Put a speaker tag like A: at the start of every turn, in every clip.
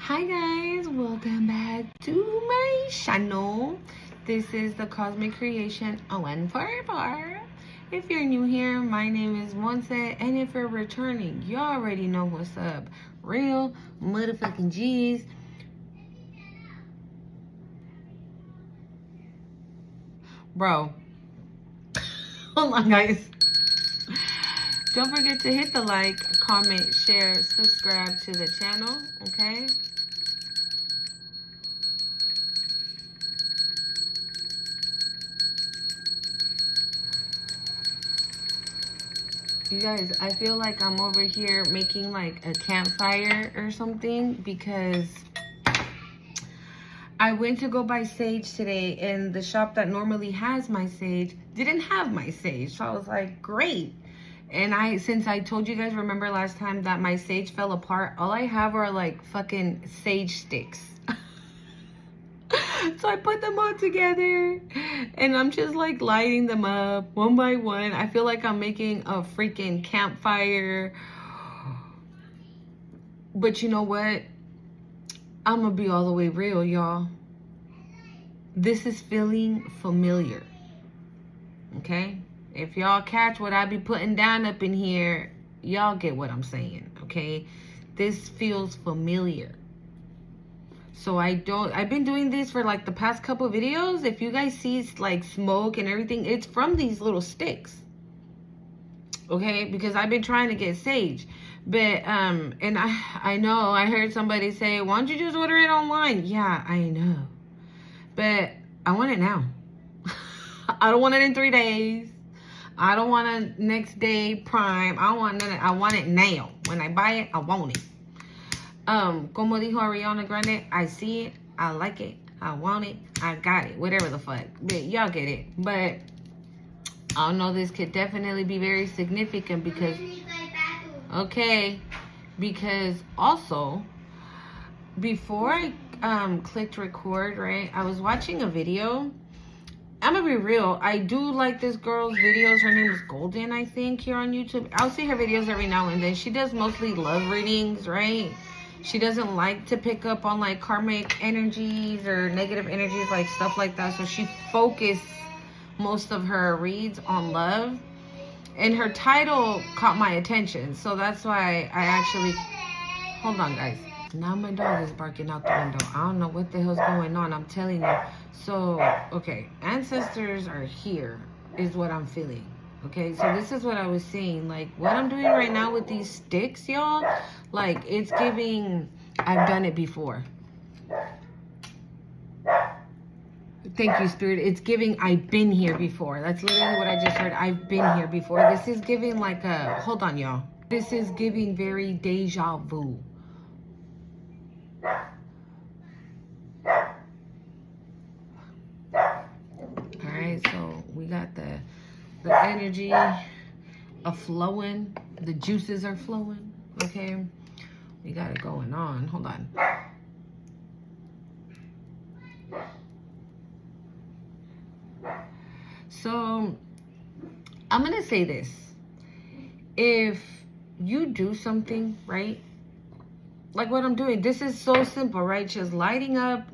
A: Hi guys, welcome back to my channel. This is the Cosmic Creation 144. If you're new here, my name is Monse, and if you're returning, you already know what's up. Real motherfucking G's. Bro, hold on guys. Don't forget to hit the like, comment, share, subscribe to the channel, okay? You guys, I feel like I'm over here making like a campfire or something because I went to go buy sage today and the shop that normally has my sage didn't have my sage. So I was like, great. And since I told you guys, remember last time that my sage fell apart, all I have are like fucking sage sticks. So I put them all together and I'm just like lighting them up one by one. I feel like I'm making a freaking campfire. But you know what? I'm gonna be all the way real, y'all. This is feeling familiar. Okay? If y'all catch what I be putting down up in here, y'all get what I'm saying, okay? This feels familiar. So I've been doing this for like the past couple videos. If you guys see like smoke and everything, it's from these little sticks. Okay, because I've been trying to get sage. But and I know I heard somebody say, why don't you just order it online? Yeah, I know. But I want it now. I don't want it in 3 days. I don't want a next day prime. I want it now. When I buy it, I want it. Como dijo Ariana Grande, I see it, I like it, I want it, I got it, whatever the fuck. But y'all get it. But I know this could definitely be very significant because, okay, because also, before I clicked record, right, I was watching a video. I'm gonna be real, I do like this girl's videos. Her name is Golden, I think, here on YouTube. I'll see her videos every now and then. She does mostly love readings, right? She doesn't like to pick up on like karmic energies or negative energies, like stuff like that. So she focused most of her reads on love. And her title caught my attention. So that's why I actually... Hold on, guys. Now my dog is barking out the window. I don't know what the hell's going on. I'm telling you. So, okay. Ancestors are here is what I'm feeling. Okay, so this is what I was saying. Like, what I'm doing right now with these sticks, y'all, like, it's giving, I've done it before. Thank you, Spirit. It's giving, I've been here before. That's literally what I just heard. I've been here before. This is giving like a, hold on, y'all. This is giving very deja vu. All right, so we got the energy of flowing. The juices are flowing. Okay, we got it going on. Hold on. So I'm gonna say this. If you do something, right, like what I'm doing, this is so simple, right? Just lighting up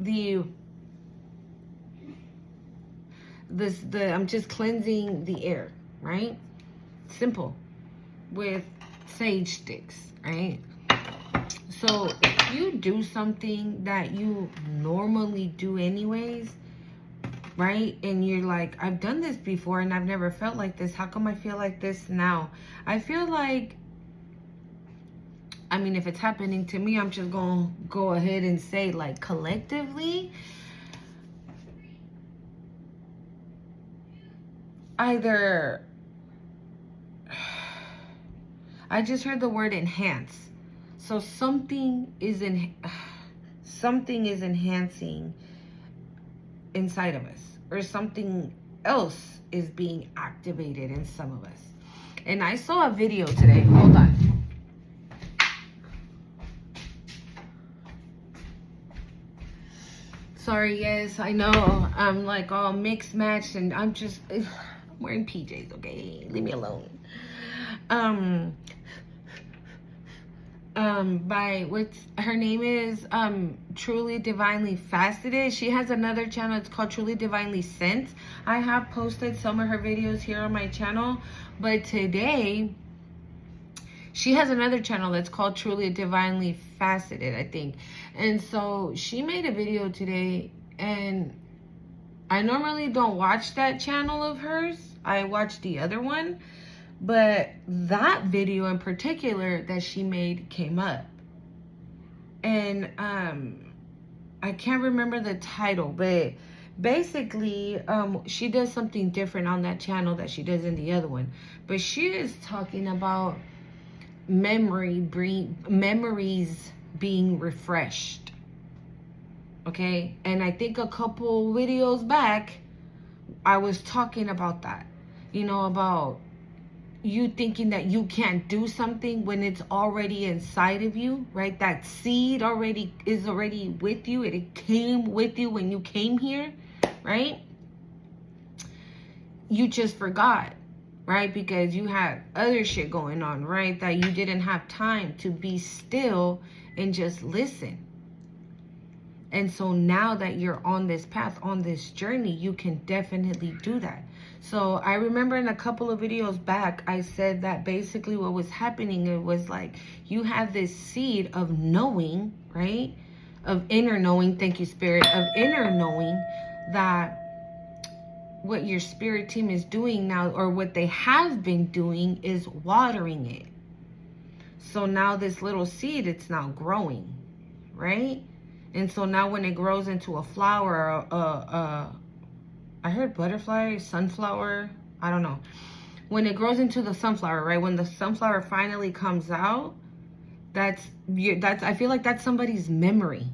A: I'm just cleansing the air, right? Simple, with sage sticks, right? So if you do something that you normally do anyways, right? And you're like, I've done this before and I've never felt like this. How come I feel like this now? I feel like, I mean, if it's happening to me, I'm just gonna go ahead and say, like, collectively, either, I just heard the word enhance. So something is enhancing inside of us, or something else is being activated in some of us. And I saw a video today. Hold on. Sorry, guys. I know I'm like all mixed matched and I'm just wearing PJs, okay? Leave me alone. by what's her name is Truly Divinely Faceted. She has another channel, it's called Truly Divinely Sent. I have posted some of her videos here on my channel, but today she has another channel that's called Truly Divinely Faceted, I think. And so she made a video today, and I normally don't watch that channel of hers. I watch the other one. But that video in particular that she made came up. And I can't remember the title, but basically she does something different on that channel that she does in the other one. But she is talking about memories being refreshed. Okay? And I think a couple videos back I was talking about that. You know, about you thinking that you can't do something when it's already inside of you, right? That seed is already with you. It came with you when you came here, right? You just forgot, right? Because you had other shit going on, right? That you didn't have time to be still and just listen. And so now that you're on this path, on this journey, you can definitely do that. So I remember in a couple of videos back, I said that basically what was happening, it was like you have this seed of knowing, right? Of inner knowing, thank you, Spirit, of inner knowing that what your spirit team is doing now, or what they have been doing, is watering it. So now this little seed, it's now growing, right? And so now when it grows into a flower, I heard butterfly, sunflower, I don't know. When it grows into the sunflower, right? When the sunflower finally comes out, that's I feel like that's somebody's memory.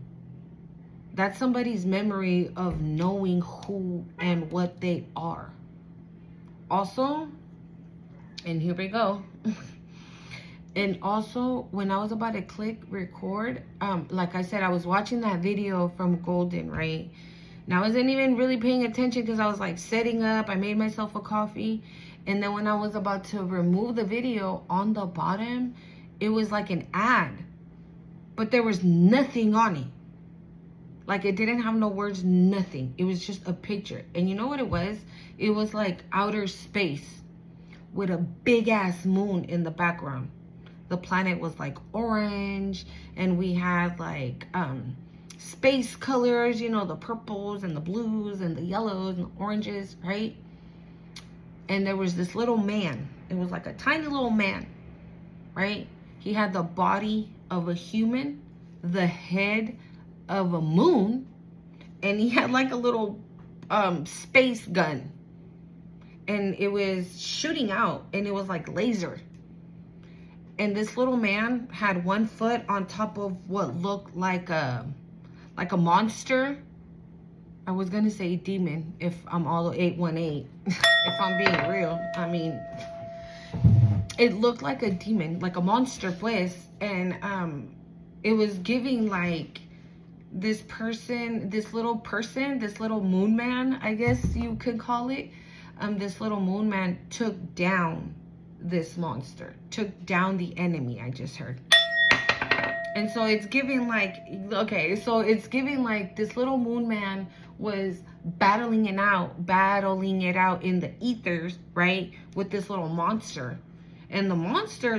A: That's somebody's memory of knowing who and what they are. Also, and here we go. And also, when I was about to click record, like I said, I was watching that video from Golden, right? And I wasn't even really paying attention because I was like setting up. I made myself a coffee. And then when I was about to remove the video, on the bottom, it was like an ad. But there was nothing on it. Like, it didn't have no words, nothing. It was just a picture. And you know what it was? It was like outer space with a big ass moon in the background. The planet was like orange, and we had like space colors, you know, the purples and the blues and the yellows and the oranges, right? And there was this little man. It was like a tiny little man, right? He had the body of a human, the head of a moon, and he had like a little space gun, and it was shooting out, and it was like laser. And this little man had one foot on top of what looked like a monster. I was gonna say demon if I'm all 818. If I'm being real, I mean, it looked like a demon, like a monster, pues. And it was giving like this little moon man, I guess you could call it. This little moon man took down this monster, took down the enemy, I just heard. And so it's giving like, okay, so it's giving like this little moon man was battling it out in the ethers, right, with this little monster. And the monster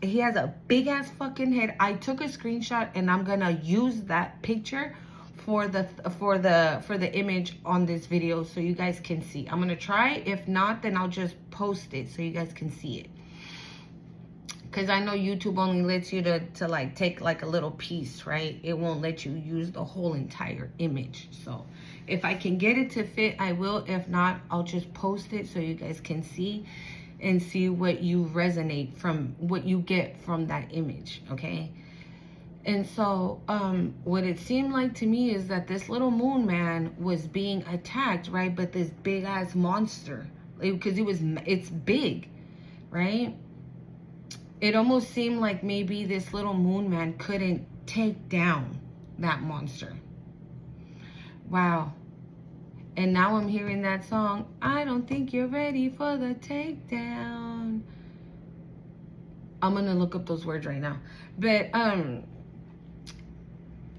A: he has a big ass fucking head. I took a screenshot, and I'm gonna use that picture for the image on this video so you guys can see. I'm gonna try. If not, then I'll just post it so you guys can see it. Because I know YouTube only lets you to like take like a little piece, right? It won't let you use the whole entire image. So if I can get it to fit, I will. If not, I'll just post it so you guys can see and see what you resonate from, what you get from that image, okay? And so what it seemed like to me is that this little moon man was being attacked, right? But this big ass monster, because it's big, right? It almost seemed like maybe this little moon man couldn't take down that monster. Wow. And now I'm hearing that song, I don't think you're ready for the takedown. I'm gonna look up those words right now. But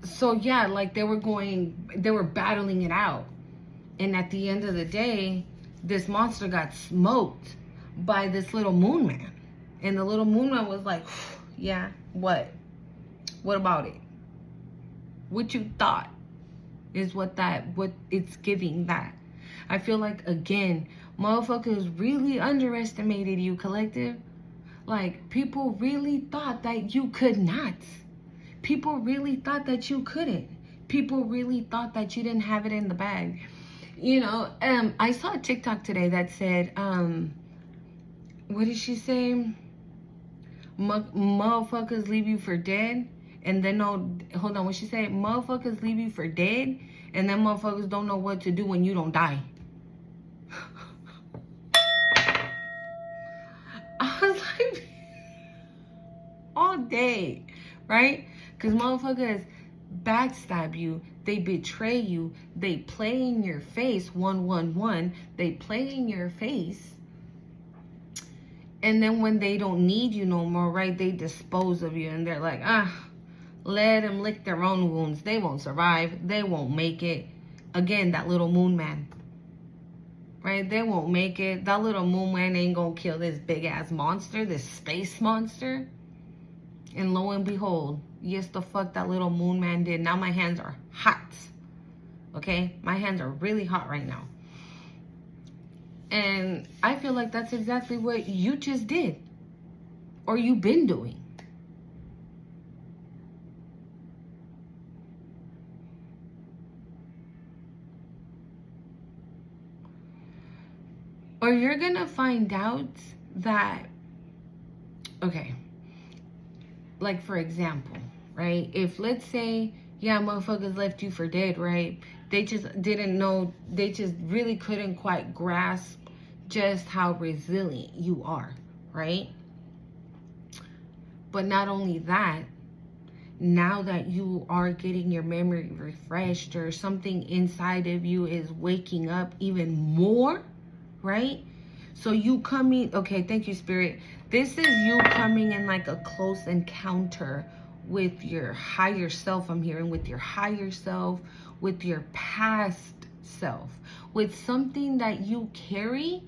A: so yeah, like they were battling it out. And at the end of the day, this monster got smoked by this little moon man. And the little moon man was like, yeah, what? What about it? What you thought is what it's giving that. I feel like, again, motherfuckers really underestimated you, collective. Like, people really thought that you could not. People really thought that you couldn't. People really thought that you didn't have it in the bag. You know, I saw a TikTok today that said, what did she say? Motherfuckers leave you for dead. And then, hold on, what she said? Motherfuckers leave you for dead. And then motherfuckers don't know what to do when you don't die. I was like, all day, right? Because motherfuckers backstab you, they betray you, they play in your face, 111, they play in your face. And then when they don't need you no more, right, they dispose of you. And they're like, let them lick their own wounds. They won't survive. They won't make it. Again, that little moon man. Right? They won't make it. That little moon man ain't gonna kill this big ass monster, this space monster. And lo and behold, yes, the fuck that little moon man did. Now my hands are hot. Okay? My hands are really hot right now. And I feel like that's exactly what you just did. Or you've been doing. Or you're gonna find out that, okay, like for example, right? If let's say, yeah, motherfuckers left you for dead, right? They just didn't know, they just really couldn't quite grasp just how resilient you are, right? But not only that, now that you are getting your memory refreshed or something inside of you is waking up even more, right? So you coming, okay, thank you, Spirit. This is you coming in like a close encounter with your higher self. I'm hearing with your higher self, with your past self, with something that you carry.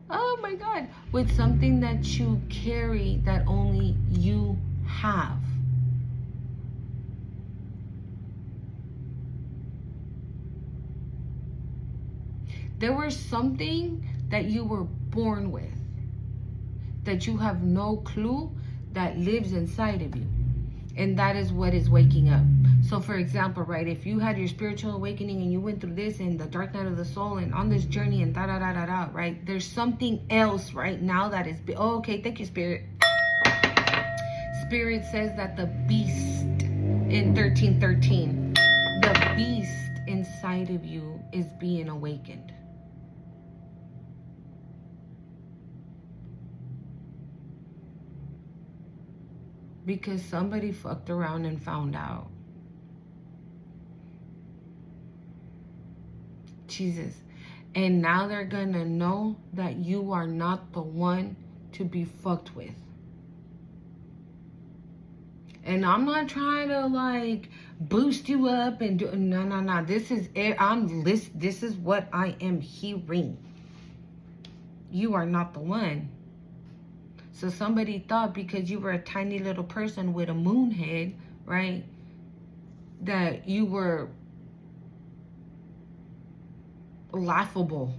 A: Oh my God, with something that you carry that only you have. There was something that you were born with that you have no clue that lives inside of you. And that is what is waking up. So for example, right, if you had your spiritual awakening and you went through this and the dark night of the soul and on this journey and da-da-da-da-da, right, there's something else right now that is, oh, okay, thank you, Spirit. Spirit says that the beast in 1313, the beast inside of you is being awakened. Because somebody fucked around and found out. Jesus. And now they're gonna know that you are not the one to be fucked with. And I'm not trying to like boost you up and do, no. This is what I am hearing. You are not the one. So somebody thought because you were a tiny little person with a moon head, right, that you were laughable.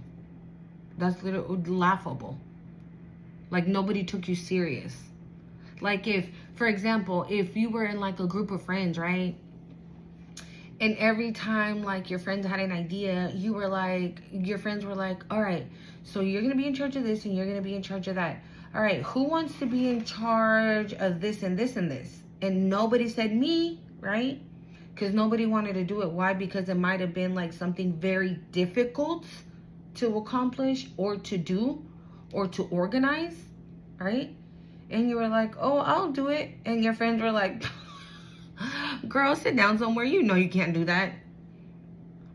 A: That's literally laughable. Like nobody took you serious. Like if, for example, if you were in like a group of friends, right, and every time like your friends had an idea, you were like, your friends were like, all right, so you're going to be in charge of this and you're going to be in charge of that. All right, who wants to be in charge of this and this and this? And nobody said me, right? Because nobody wanted to do it. Why? Because it might have been like something very difficult to accomplish or to do or to organize, right? And you were like, oh, I'll do it. And your friends were like, girl, sit down somewhere. You know you can't do that.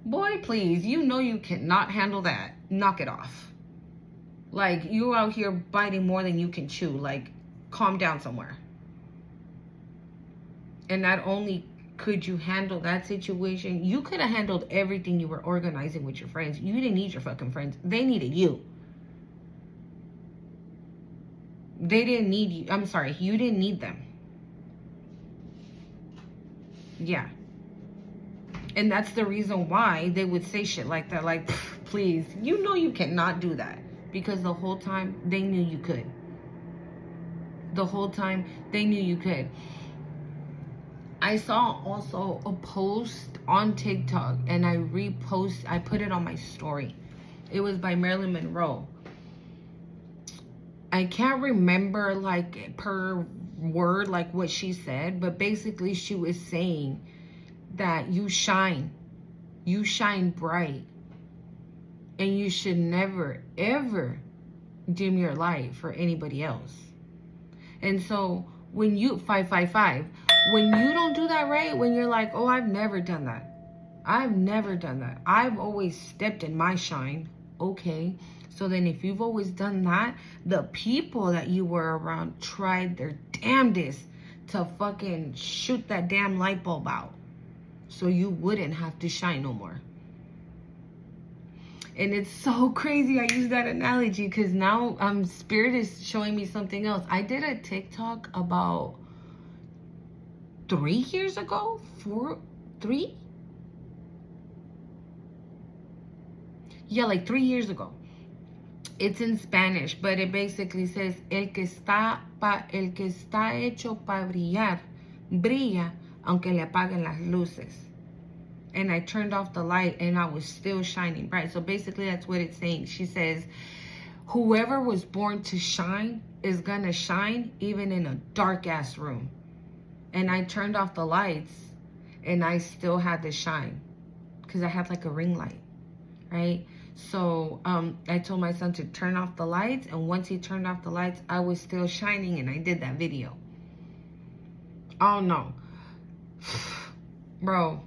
A: Boy, please, you know you cannot handle that. Knock it off. Like, you out here biting more than you can chew. Like, calm down somewhere. And not only could you handle that situation, you could have handled everything you were organizing with your friends. You didn't need your fucking friends. They needed you. They didn't need you. I'm sorry, you didn't need them. Yeah. And that's the reason why they would say shit like that. Like, please, you know you cannot do that. Because the whole time, they knew you could. The whole time, they knew you could. I saw also a post on TikTok, and I put it on my story. It was by Marilyn Monroe. I can't remember like per word like what she said, but basically she was saying that you shine bright, and you should never ever dim your light for anybody else. And so when you 555, when you don't do that right, when you're like, oh, I've never done that, I've always stepped in my shine. Okay, so then if you've always done that, the people that you were around tried their damnedest to fucking shoot that damn light bulb out so you wouldn't have to shine no more. And it's so crazy I use that analogy because now Spirit is showing me something else. I did a TikTok about 3 years ago, 3? Yeah, like 3 years ago. It's in Spanish, but it basically says, el que está hecho para brillar, brilla aunque le apaguen las luces. And I turned off the light and I was still shining bright. So basically that's what it's saying. She says, whoever was born to shine is gonna shine even in a dark ass room. And I turned off the lights and I still had to shine because I had like a ring light, right? So I told my son to turn off the lights, and once he turned off the lights, I was still shining, and I did that video. Oh no. Bro.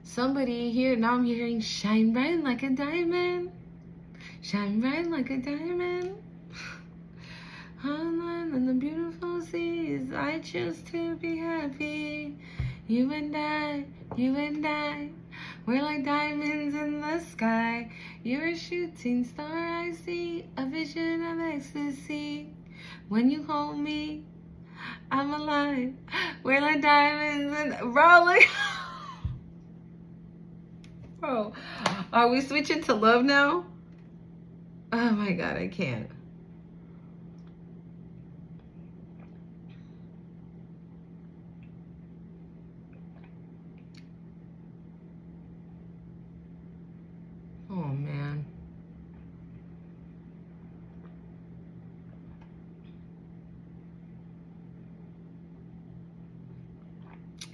A: Somebody here, now I'm hearing shine bright like a diamond. Shine bright like a diamond. On the beautiful seas, I choose to be happy. You and I, we're like diamonds in the sky. You're a shooting star, I see, a vision of ecstasy. When you hold me, I'm alive. We're like diamonds and rolling. Bro, are we switching to love now? Oh my God, I can't. Oh man.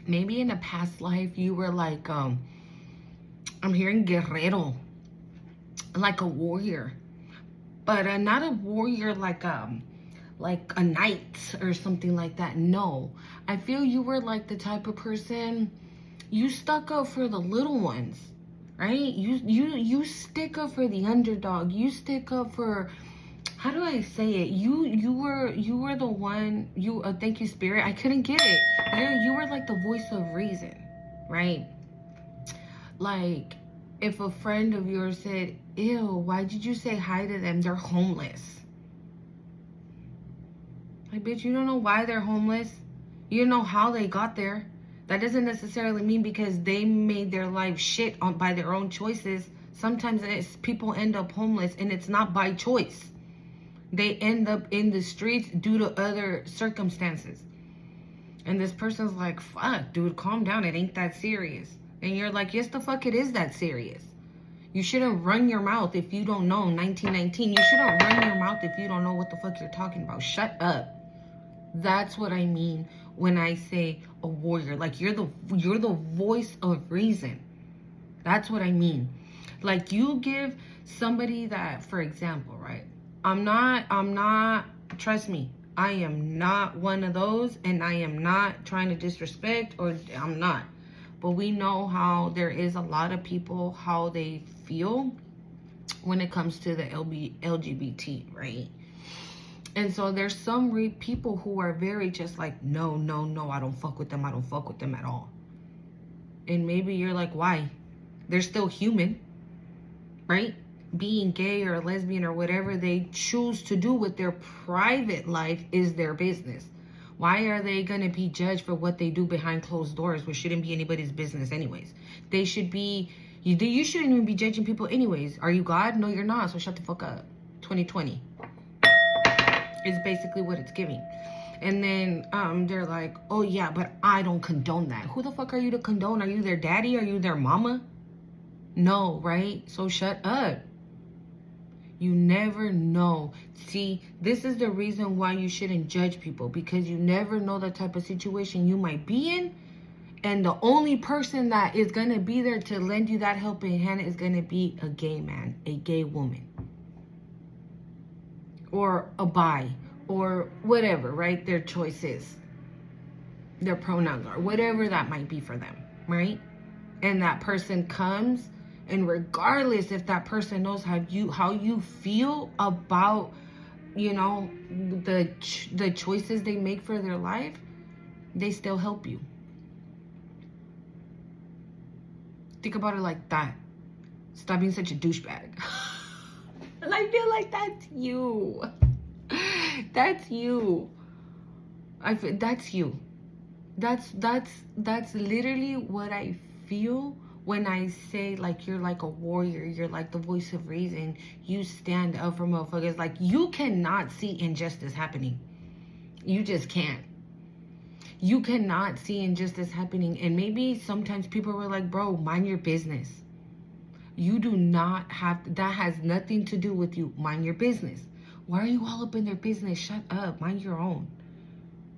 A: Maybe in a past life you were like, I'm hearing guerrero, like a warrior, but not a warrior like a knight or something like that. No, I feel you were like the type of person, you stuck up for the little ones, right? You stick up for the underdog. You stick up for, how do I say it? You were the one. Thank you, Spirit. I couldn't get it. You were like the voice of reason, right? Like, if a friend of yours said, ew, why did you say hi to them? They're homeless. Like, bitch, you don't know why they're homeless. You don't know how they got there. That doesn't necessarily mean because they made their life shit by their own choices. Sometimes people end up homeless and it's not by choice. They end up in the streets due to other circumstances. And this person's like, fuck, dude, calm down. It ain't that serious. And you're like, yes, the fuck it is that serious. You shouldn't run your mouth if you don't know 1919. You shouldn't run your mouth if you don't know what the fuck you're talking about. Shut up. That's what I mean when I say a warrior. Like, you're the voice of reason. That's what I mean. Like, you give somebody that, for example, right? I'm not, trust me, I am not one of those, and I am not trying to disrespect, or I'm not. But we know how there is a lot of people, how they feel when it comes to the LGBT, right? And so there's some people who are very just like, no, no, no, I don't fuck with them. I don't fuck with them at all. And maybe you're like, why? They're still human, right? Being gay or lesbian or whatever they choose to do with their private life is their business. Why are they going to be judged for what they do behind closed doors, which shouldn't be anybody's business anyways? They should be, you shouldn't even be judging people anyways. Are you God? No, you're not. So shut the fuck up. 2020 is basically what it's giving. And then they're like, oh yeah, but I don't condone that. Who the fuck are you to condone? Are you their daddy? Are you their mama? No, right? So shut up. You never know. See, this is the reason why you shouldn't judge people, because you never know the type of situation you might be in. And the only person that is going to be there to lend you that helping hand is going to be a gay man, a gay woman, or a bi, or whatever, right? Their choice is, their pronouns are, whatever that might be for them, right? And that person comes, and regardless if that person knows how you feel about, you know, the choices they make for their life, they still help you. Think about it like that. Stop being such a douchebag. And I feel like that's you. That's you. That's you. That's literally what I feel when I say, like, you're like a warrior, you're like the voice of reason, you stand up for motherfuckers. Like, you cannot see injustice happening. You just can't. You cannot see injustice happening. And maybe sometimes people were like, bro, mind your business. You do not have, that has nothing to do with you. Mind your business. Why are you all up in their business? Shut up. Mind your own.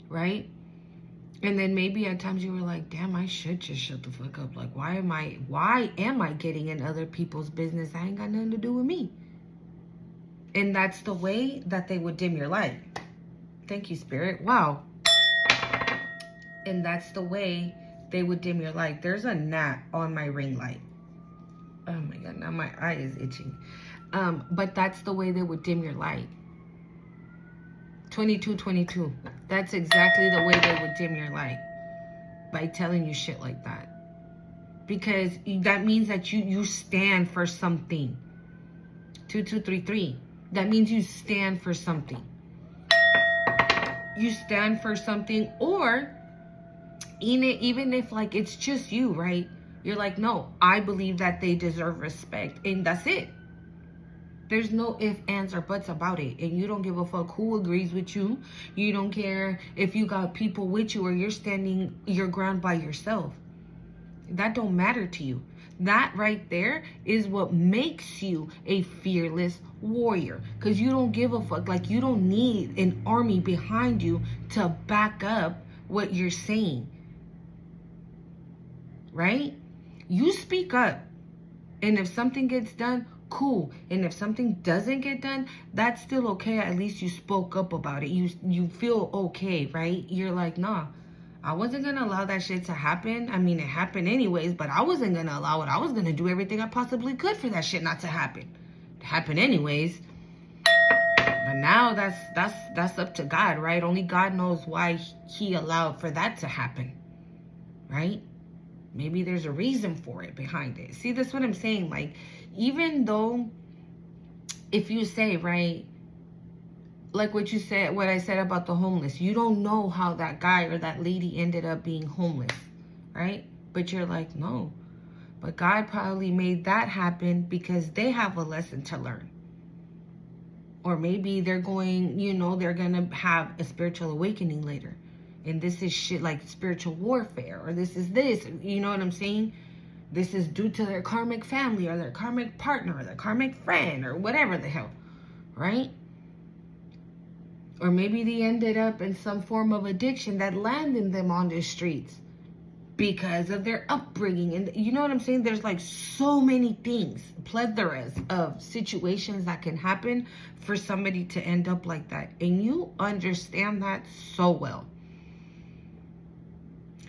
A: Right? And then maybe at times you were like, damn, I should just shut the fuck up. Like, why am I getting in other people's business? I ain't got nothing to do with me. And that's the way that they would dim your light. Thank you, Spirit. Wow. And that's the way they would dim your light. There's a gnat on my ring light. Oh my God, now my eye is itching. But that's the way they would dim your light. 2222. That's exactly the way they would dim your light. By telling you shit like that. Because that means that you stand for something. 2233. That means you stand for something. You stand for something, or even if like it's just you, right? You're like, no, I believe that they deserve respect. And that's it. There's no ifs, ands, or buts about it. And you don't give a fuck who agrees with you. You don't care if you got people with you or you're standing your ground by yourself. That don't matter to you. That right there is what makes you a fearless warrior. Because you don't give a fuck. Like, you don't need an army behind you to back up what you're saying. Right? You speak up. And if something gets done, cool. And if something doesn't get done, that's still okay. At least you spoke up about it. You feel okay, right? You're like, nah, I wasn't gonna allow that shit to happen. I mean, it happened anyways, but I wasn't gonna allow it. I was gonna do everything I possibly could for that shit not to happen. It happened anyways. But now that's up to God, right? Only God knows why he allowed for that to happen, right? Maybe there's a reason for it behind it. See, that's what I'm saying. Like, even though, if you say, right, like what you said, what I said about the homeless, you don't know how that guy or that lady ended up being homeless, right? But you're like, no. But God probably made that happen because they have a lesson to learn. Or maybe they're going, you know, they're going to have a spiritual awakening later. And this is shit like spiritual warfare, or this is this, you know what I'm saying? This is due to their karmic family or their karmic partner or their karmic friend or whatever the hell, right? Or maybe they ended up in some form of addiction that landed them on the streets because of their upbringing. And you know what I'm saying? There's like so many things, plethoras of situations that can happen for somebody to end up like that. And you understand that so well.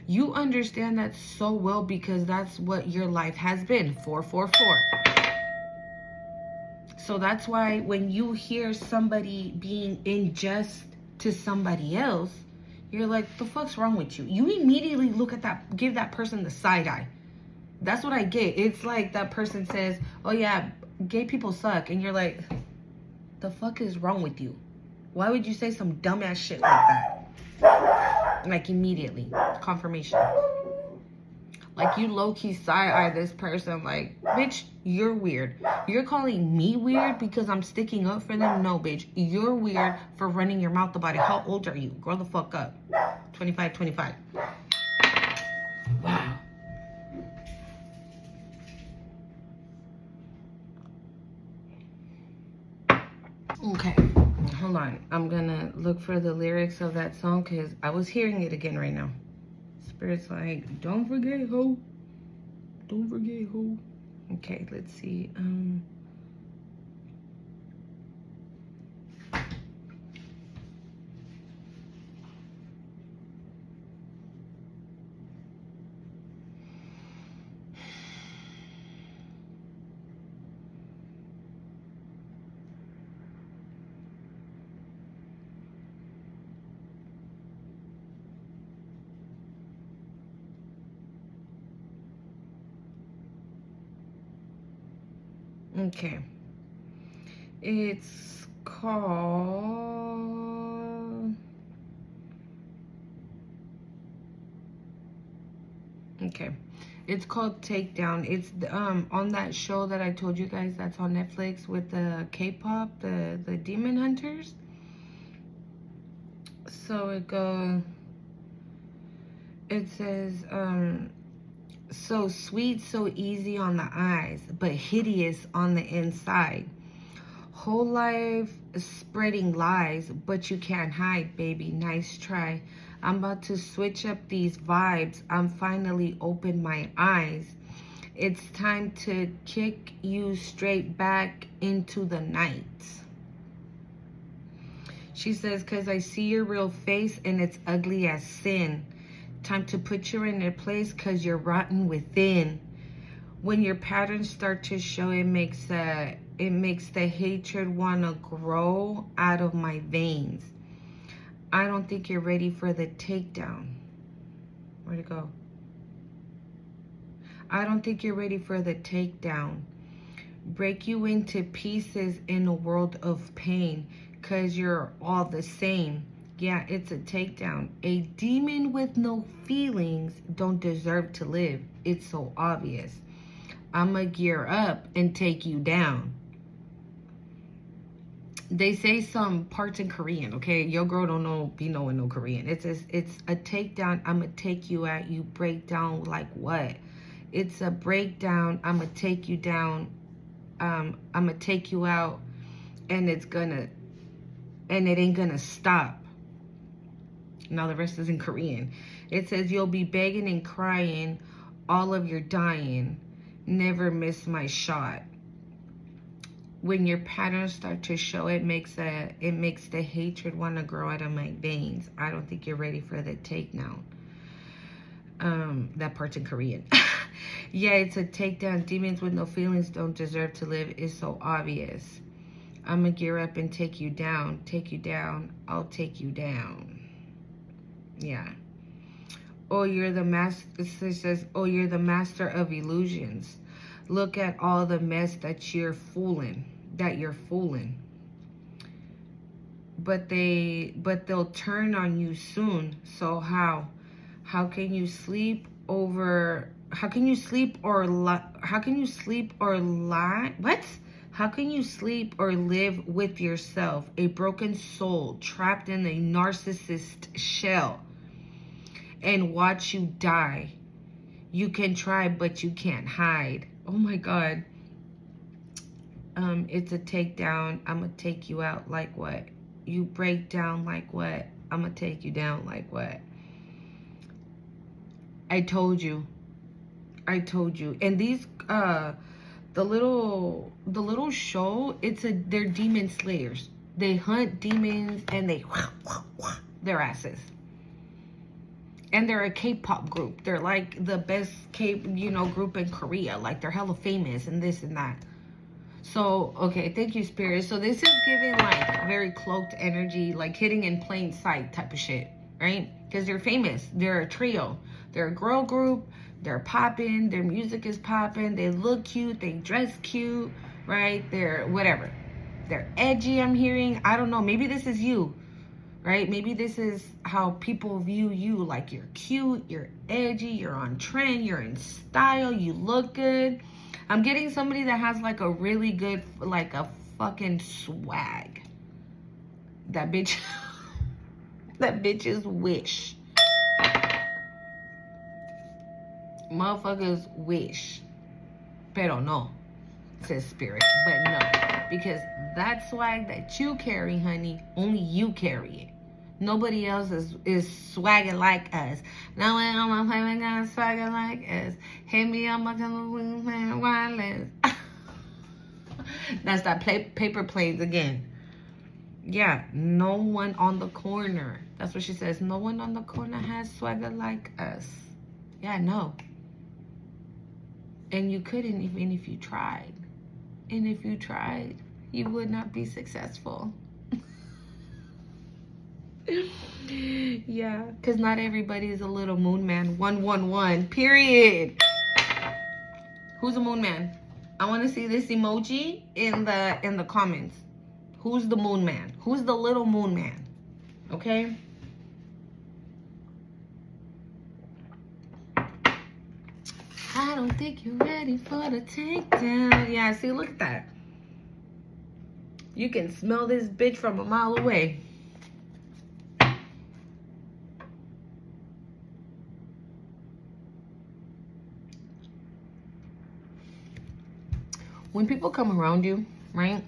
A: You understand that so well because that's what your life has been. 444. So that's why when you hear somebody being unjust to somebody else, you're like, the fuck's wrong with you? You immediately look at that, give that person the side eye. That's what I get. It's like that person says, oh yeah, gay people suck. And you're like, the fuck is wrong with you? Why would you say some dumbass shit like that? Like immediately. Confirmation. Like you low-key side-eye this person like, bitch, you're weird. You're calling me weird because I'm sticking up for them? No, bitch. You're weird for running your mouth about it. How old are you? Grow the fuck up. 25. Wow. Okay, hold on. I'm gonna look for the lyrics of that song because I was hearing it again right now. Spirit's like, don't forget, ho. Don't forget, ho. Okay, let's see. Okay. It's called... Okay. It's called Takedown. It's on that show that I told you guys that's on Netflix with the K-pop, the Demon Hunters. So it says, so sweet, so easy on the eyes, but hideous on the inside. Whole life spreading lies, but you can't hide, baby. Nice try. I'm about to switch up these vibes. I'm finally opened my eyes. It's time to kick you straight back into the night. She says, cause I see your real face and it's ugly as sin. Time to put you in a place cause you're rotten within. When your patterns start to show, it makes the hatred wanna grow out of my veins. I don't think you're ready for the takedown. Where'd it go? I don't think you're ready for the takedown. Break you into pieces in a world of pain, cause you're all the same. Yeah, it's a takedown. A demon with no feelings don't deserve to live. It's so obvious. I'ma gear up and take you down. They say some parts in Korean, okay? Your girl don't be knowing no Korean. It's a takedown. I'ma take you out. You break down like what? It's a breakdown. I'ma take you down. I'ma take you out, and it ain't gonna stop. Now the rest is in Korean. It says you'll be begging and crying, all of your dying. Never miss my shot. When your patterns start to show, it makes the hatred want to grow out of my veins. I don't think you're ready for the takedown. That part's in Korean. Yeah, it's a takedown. Demons with no feelings don't deserve to live. It's so obvious. I'm gonna gear up and take you down. Take you down. I'll take you down. Yeah. Oh, you're the master. It says, oh, you're the master of illusions. Look at all the mess that you're fooling. But they'll turn on you soon. So how can you sleep or lie? What? How can you sleep or live with yourself, a broken soul trapped in a narcissist shell, and watch you die? You can try, but you can't hide. Oh my God. It's a takedown. I'm gonna take you out like what? You break down like what? I'm gonna take you down like what? I told you. And these the little show, they're demon slayers. They hunt demons and they their asses. And they're a K-pop group. They're like the best group in Korea. Like they're hella famous and this and that. So, okay, thank you, Spirit. So this is giving like very cloaked energy, like hitting in plain sight type of shit, right? Because they're famous. They're a trio. They're a girl group. They're popping. Their music is popping. They look cute. They dress cute, right? They're whatever. They're edgy, I'm hearing. I don't know. Maybe this is you, right? Maybe this is how people view you. Like you're cute, you're edgy, you're on trend, you're in style, you look good. I'm getting somebody that has like a really good, like a fucking swag. That bitch, that bitch's wish. Motherfuckers wish. Pero no, says Spirit. But no, because that swag that you carry, honey, only you carry it. Nobody else is swagging like us. No one on my plane gonna swagging like us. Hit me on my wireless. That's that paper planes again. Yeah, no one on the corner. That's what she says. No one on the corner has swagger like us. Yeah, no. And you couldn't even if you tried. And if you tried, you would not be successful. Yeah, because not everybody is a little moon man. 111, period. Who's a moon man? I want to see this emoji in the comments. Who's the moon man? Who's the little moon man? Okay? I don't think you're ready for the takedown. Yeah, see, look at that. You can smell this bitch from a mile away. When people come around you, right?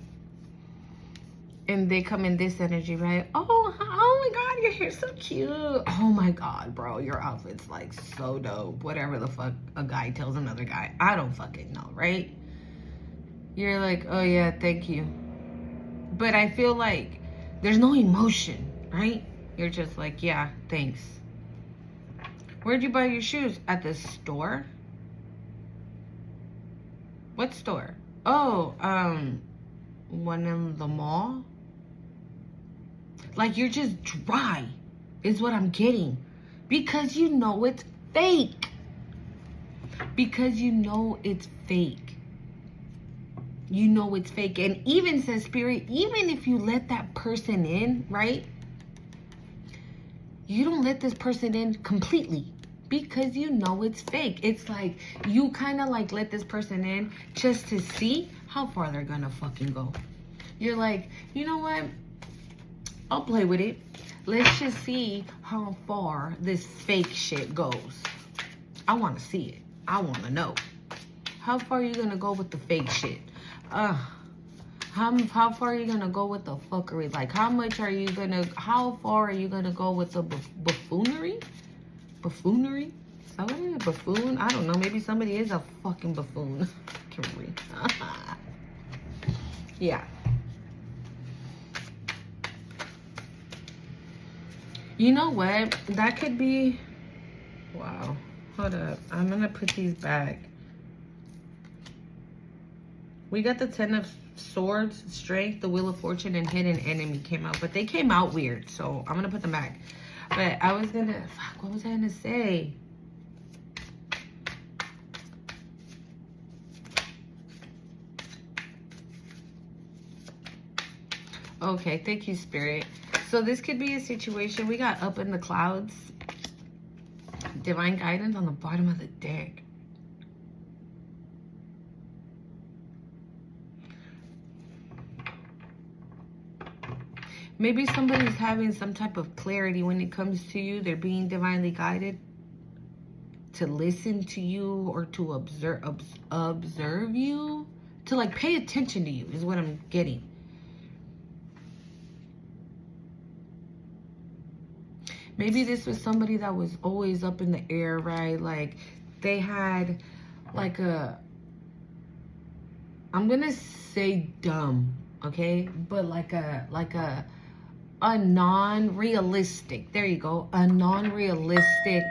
A: And they come in this energy, right? Oh my God, your hair's so cute. Oh my God, bro, your outfit's like so dope. Whatever the fuck a guy tells another guy. I don't fucking know, right? You're like, oh yeah, thank you. But I feel like there's no emotion, right? You're just like, yeah, thanks. Where'd you buy your shoes? At the store? What store? Oh, one in the mall? Like, you're just dry, is what I'm getting. Because you know it's fake. Because you know it's fake. You know it's fake. And even, says Spirit, even if you let that person in, right? You don't let this person in completely. Because you know it's fake. It's like, you kind of like let this person in just to see how far they're gonna fucking go. You're like, you know what? I'll play with it. Let's just see how far this fake shit goes. I want to see it. I want to know. How far are you going to go with the fake shit? How far are you going to go with the fuckery? Like, how far are you going to go with the buffoonery? Buffoonery? Is that what it is? Buffoon? I don't know. Maybe somebody is a fucking buffoon. I can't read. Yeah. You know what? That could be... Wow. Hold up. I'm going to put these back. We got the 10 of Swords, Strength, the Wheel of Fortune, and Hidden Enemy came out. But they came out weird, so I'm going to put them back. But I was going to... Fuck, what was I going to say? Okay, thank you, Spirit. So this could be a situation. We got Up in the Clouds. Divine Guidance on the bottom of the deck. Maybe somebody's having some type of clarity when it comes to you. They're being divinely guided to listen to you or to observe you. To like pay attention to you is what I'm getting. Maybe this was somebody that was always up in the air, right? Like they had like a, I'm gonna say dumb, okay? But like a non-realistic, there you go, a non-realistic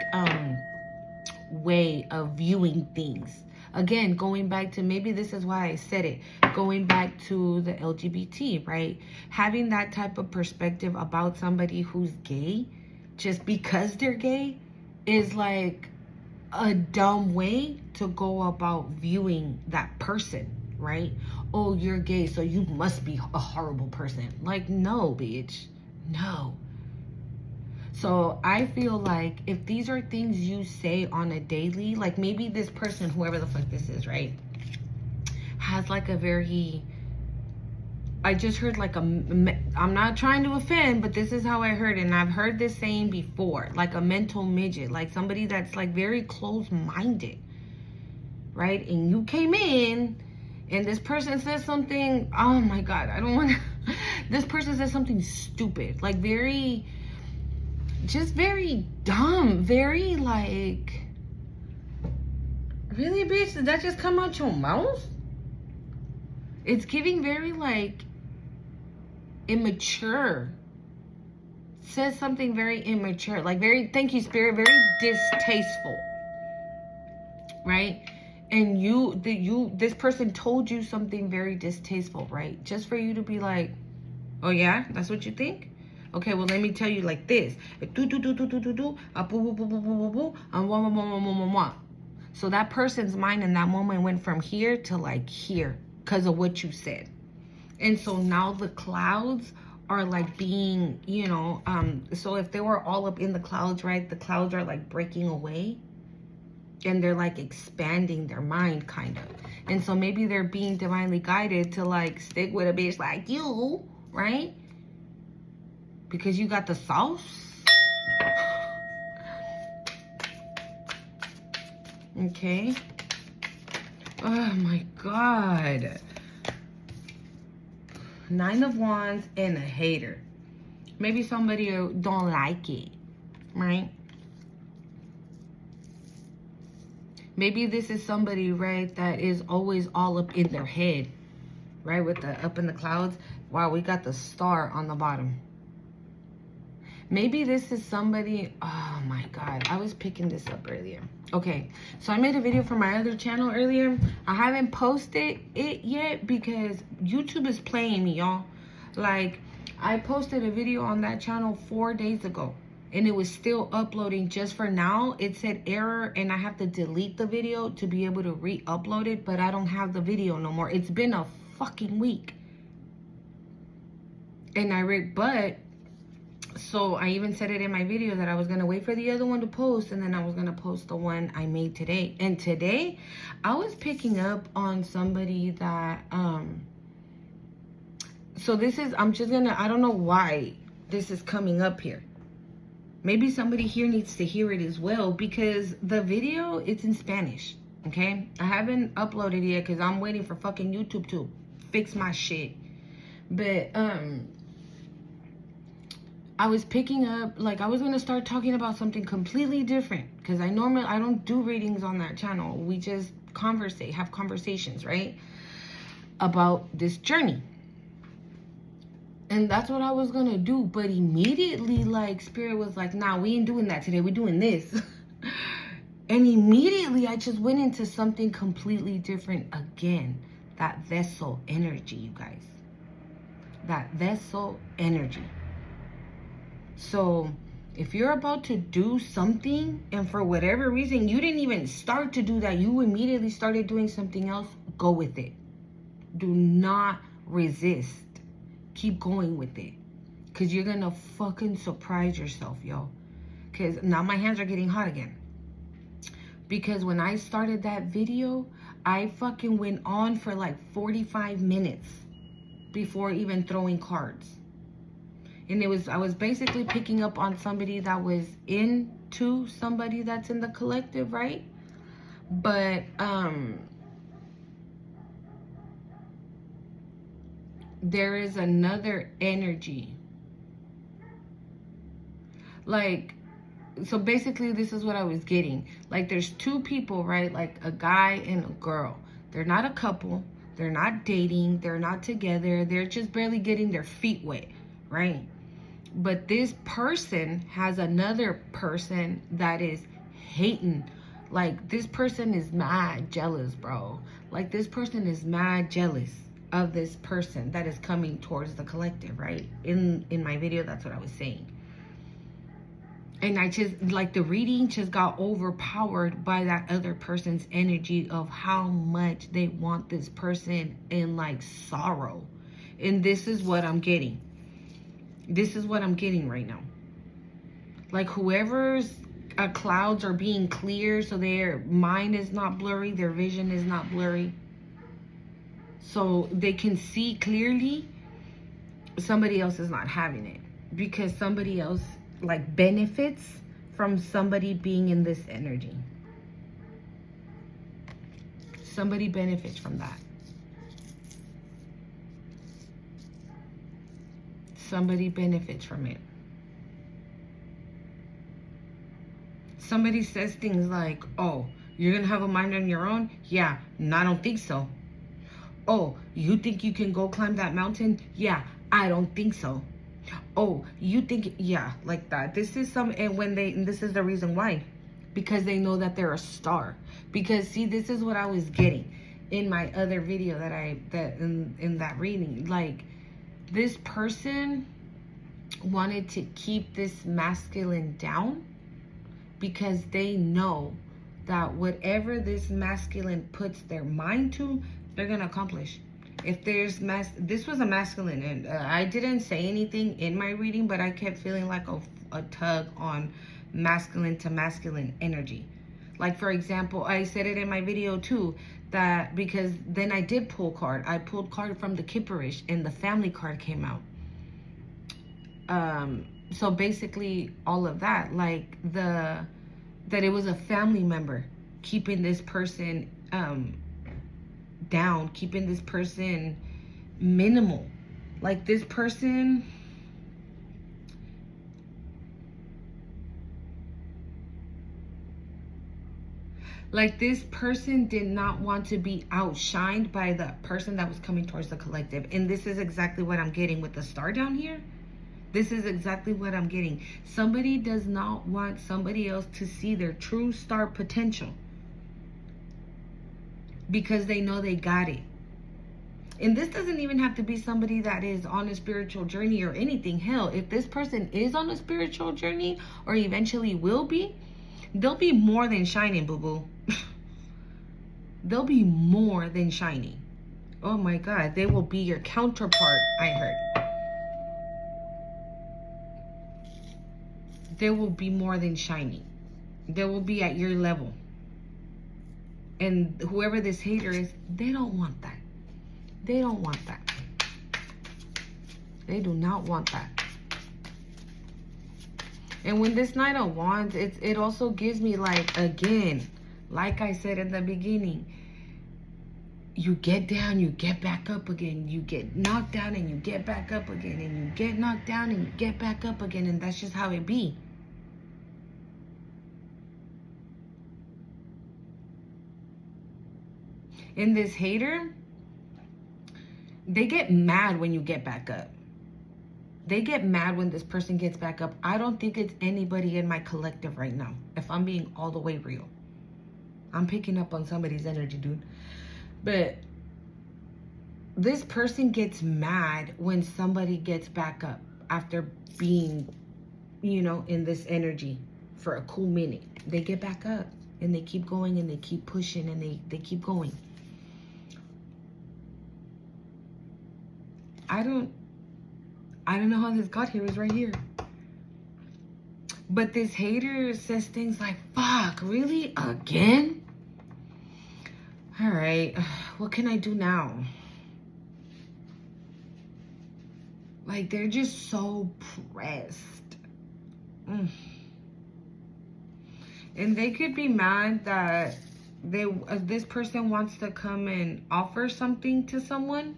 A: way of viewing things. Again, going back to, maybe this is why I said it, going back to the LGBT, right? Having that type of perspective about somebody who's gay just because they're gay is like a dumb way to go about viewing that person, right? Oh, you're gay, so you must be a horrible person. Like, no, bitch. No. So I feel like if these are things you say on a daily, like maybe this person, whoever the fuck this is, right, has like a very, I just heard like I'm not trying to offend, but this is how I heard it. And I've heard this saying before, like a mental midget, like somebody that's like very close-minded, right? And you came in and this person says something, oh my God, I don't want to, this person says something stupid, like very, just very dumb, very like, really, bitch, did that just come out your mouth? It's giving very like immature. Says something very immature, like very, thank you, Spirit, very distasteful, right? And this person told you something very distasteful, right? Just for you to be like, oh yeah, that's what you think? Okay, well, let me tell you like this. So that person's mind in that moment went from here to like here because of what you said. And so now the clouds are like being, you know, so if they were all up in the clouds, right, the clouds are like breaking away and they're like expanding their mind kind of. And so maybe they're being divinely guided to like stick with a bitch like you, right? Because you got the sauce. Okay. Oh my God. 9 of Wands and a hater. Maybe somebody don't like it, right? Maybe this is somebody, right, that is always all up in their head, right, with the up in the clouds. Wow, we got the star on the bottom. Maybe this is somebody, oh my God, I was picking this up earlier. Okay, so I made a video for my other channel earlier. I haven't posted it yet because YouTube is playing me, y'all. Like, I posted a video on that channel 4 days ago and it was still uploading. Just for now, it said error and I have to delete the video to be able to re-upload it, but I don't have the video no more. It's been a fucking week. And so I even said it in my video that I was going to wait for the other one to post and then I was going to post the one I made today. And today I was picking up on somebody that, so this is, I don't know why this is coming up here. Maybe somebody here needs to hear it as well because the video, it's in Spanish, okay? I haven't uploaded yet because I'm waiting for fucking YouTube to fix my shit. But, I was picking up, like I was going to start talking about something completely different because I don't do readings on that channel. We just have conversations, right? About this journey. And that's what I was going to do. But immediately, like, Spirit was like, nah, we ain't doing that today. We're doing this. And immediately, I just went into something completely different again. That vessel energy, you guys. That vessel energy. So if you're about to do something and for whatever reason you didn't even start to do that, you immediately started doing something else, go with it. Do not resist. Keep going with it. Because you're going to fucking surprise yourself, yo. Because now my hands are getting hot again. Because when I started that video, I fucking went on for like 45 minutes before even throwing cards. And I was basically picking up on somebody that was into somebody that's in the collective, right? But, there is another energy. Like, so basically this is what I was getting. Like, there's two people, right? Like a guy and a girl. They're not a couple. They're not dating. They're not together. They're just barely getting their feet wet, right? But this person has another person that is hating, Like, this person is mad jealous, bro. Like, this person is mad jealous of this person that is coming towards the collective, right? In my video, that's what I was saying. And I just, like, the reading just got overpowered by that other person's energy of how much they want this person in, like, sorrow. And this is what I'm getting. This is what I'm getting right now. Like, whoever's clouds are being clear, so their mind is not blurry, their vision is not blurry, so they can see clearly, somebody else is not having it. Because somebody else, like, benefits from somebody being in this energy. Somebody benefits from that. Somebody benefits from it. Somebody says things like, oh, you're gonna have a mind on your own? Yeah, no, I don't think so. Oh, you think you can go climb that mountain? Yeah, I don't think so. Oh, you think, yeah, like that. This is and this is the reason why. Because they know that they're a star. Because, see, this is what I was getting in my other video in that reading. Like, this person wanted to keep this masculine down because they know that whatever this masculine puts their mind to, they're gonna accomplish. If there's this was a masculine, and I didn't say anything in my reading, but I kept feeling like a tug on masculine to masculine energy. Like, for example, I said it in my video too, that because then I did pull card. I pulled card from the Kipperish, and the family card came out. So basically all of that, like that it was a family member keeping this person down, keeping this person minimal. Like, this person, did not want to be outshined by the person that was coming towards the collective. And this is exactly what I'm getting with the star down here. This is exactly what I'm getting. Somebody does not want somebody else to see their true star potential because they know they got it. And this doesn't even have to be somebody that is on a spiritual journey or anything. Hell, if this person is on a spiritual journey or eventually will be, they'll be more than shining, boo-boo. They'll be more than shining. Oh my God, they will be your counterpart, I heard. They will be more than shining. They will be at your level. And whoever this hater is, they don't want that. They don't want that. They do not want that. And when this Knight of Wands, it also gives me, like, again, like I said in the beginning, you get down, you get back up again. You get knocked down and you get back up again. And you get knocked down and you get back up again. And that's just how it be. And this hater, they get mad when you get back up. They get mad when this person gets back up. I don't think it's anybody in my collective right now, if I'm being all the way real. I'm picking up on somebody's energy, dude. But this person gets mad when somebody gets back up after being, you know, in this energy for a cool minute. They get back up and they keep going and they keep pushing and they keep going. I don't know how this got here. It's right here. But this hater says things like, fuck, really? Again? All right. What can I do now? Like, they're just so pressed. And they could be mad that this person wants to come and offer something to someone.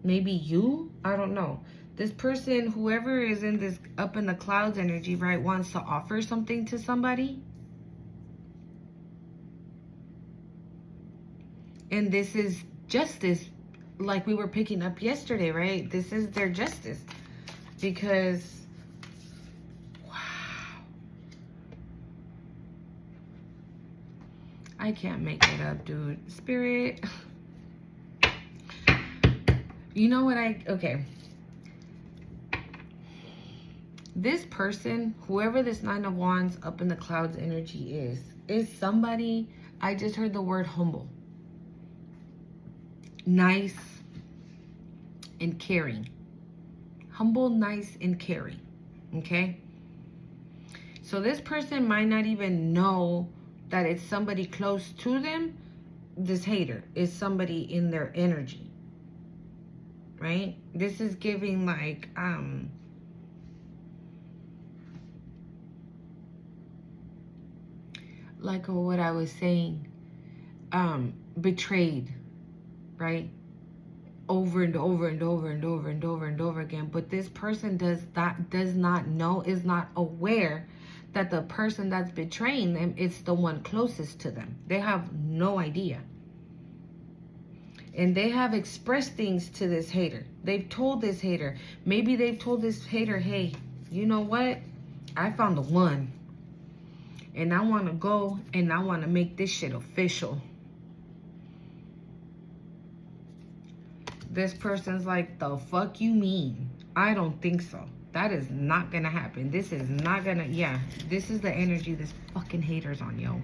A: Maybe you? I don't know. This person, whoever is in this up in the clouds energy, right, wants to offer something to somebody. And this is justice, like we were picking up yesterday, right? This is their justice. Because, wow. I can't make it up, dude. Spirit. You know what okay. This person, whoever this Nine of Wands up in the clouds energy is somebody, I just heard the word humble. Nice and caring. Humble, nice, and caring. Okay? So this person might not even know that it's somebody close to them. This hater is somebody in their energy. Right? This is giving like, what I was saying, betrayed, right? Over and over and over and over and over and over again. But this person does not know, is not aware that the person that's betraying them is the one closest to them. They have no idea. And they have expressed things to this hater. They've told this hater. Maybe they've told this hater, hey, you know what? I found the one. And I want to go and I want to make this shit official. This person's like, the fuck you mean? I don't think so. That is not going to happen. This is not going to, yeah. This is the energy this fucking hater's on, yo.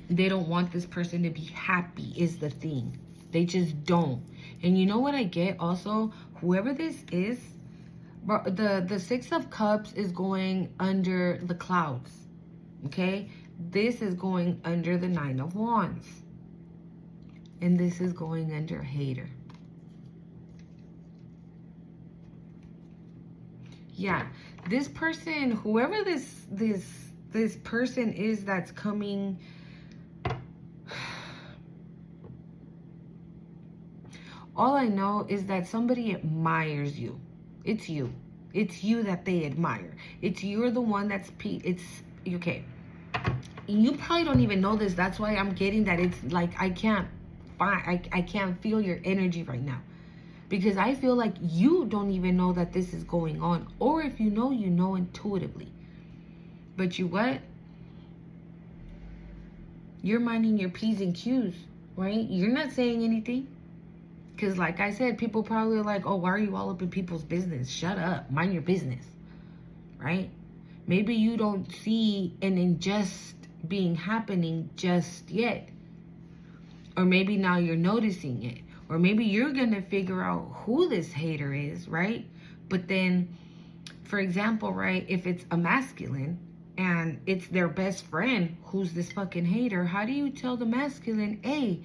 A: They don't want this person to be happy is the thing. They just don't. And you know what I get also? Whoever this is, the Six of Cups is going under the clouds. Okay? This is going under the Nine of Wands. And this is going under hater. Yeah. This person, whoever this person is that's coming, all I know is that somebody admires you. It's you. It's you that they admire. You're the one that's it's okay. You probably don't even know this. That's why I'm getting that it's like I can't feel your energy right now. Because I feel like you don't even know that this is going on. Or if you know intuitively. But you what? You're minding your P's and Q's, right? You're not saying anything. Because like I said, people probably are like, oh, why are you all up in people's business? Shut up. Mind your business. Right? Maybe you don't see an injustice being happening just yet. Or maybe now you're noticing it. Or maybe you're going to figure out who this hater is, right? But then, for example, right, if it's a masculine and it's their best friend who's this fucking hater, how do you tell the masculine, hey,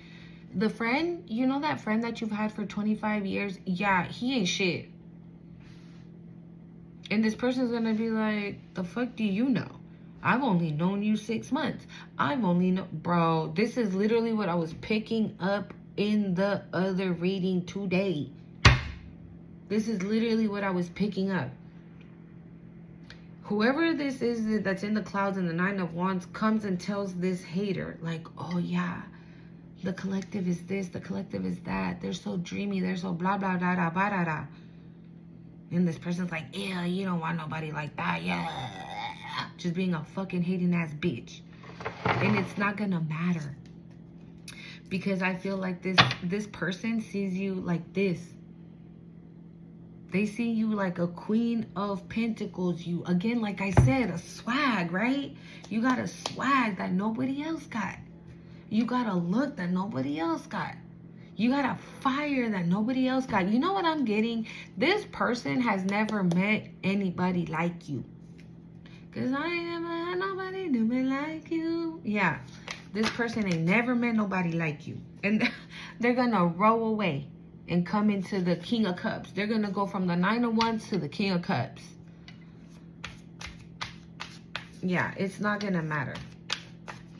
A: the friend, you know that friend that you've had for 25 years? Yeah, he ain't shit. And this person's going to be like, the fuck do you know? I've only known you 6 months. Bro, this is literally what I was picking up in the other reading today. This is literally what I was picking up. Whoever this is that's in the clouds and the Nine of Wands comes and tells this hater, like, oh yeah, the collective is this, the collective is that. They're so dreamy, they're so blah, blah, da, da, ba, da, da. And this person's like, yeah, you don't want nobody like that, yeah. Just being a fucking hating ass bitch. And it's not gonna matter. Because I feel like this person sees you like this. They see you like a Queen of Pentacles. You, again, like I said, a swag, right? You got a swag that nobody else got. You got a look that nobody else got. You got a fire that nobody else got. You know what I'm getting? This person has never met anybody like you. Because I never had nobody do me like you. Yeah. This person ain't never met nobody like you. And they're going to roll away and come into the King of Cups. They're going to go from the Nine of Wands to the King of Cups. Yeah, it's not going to matter.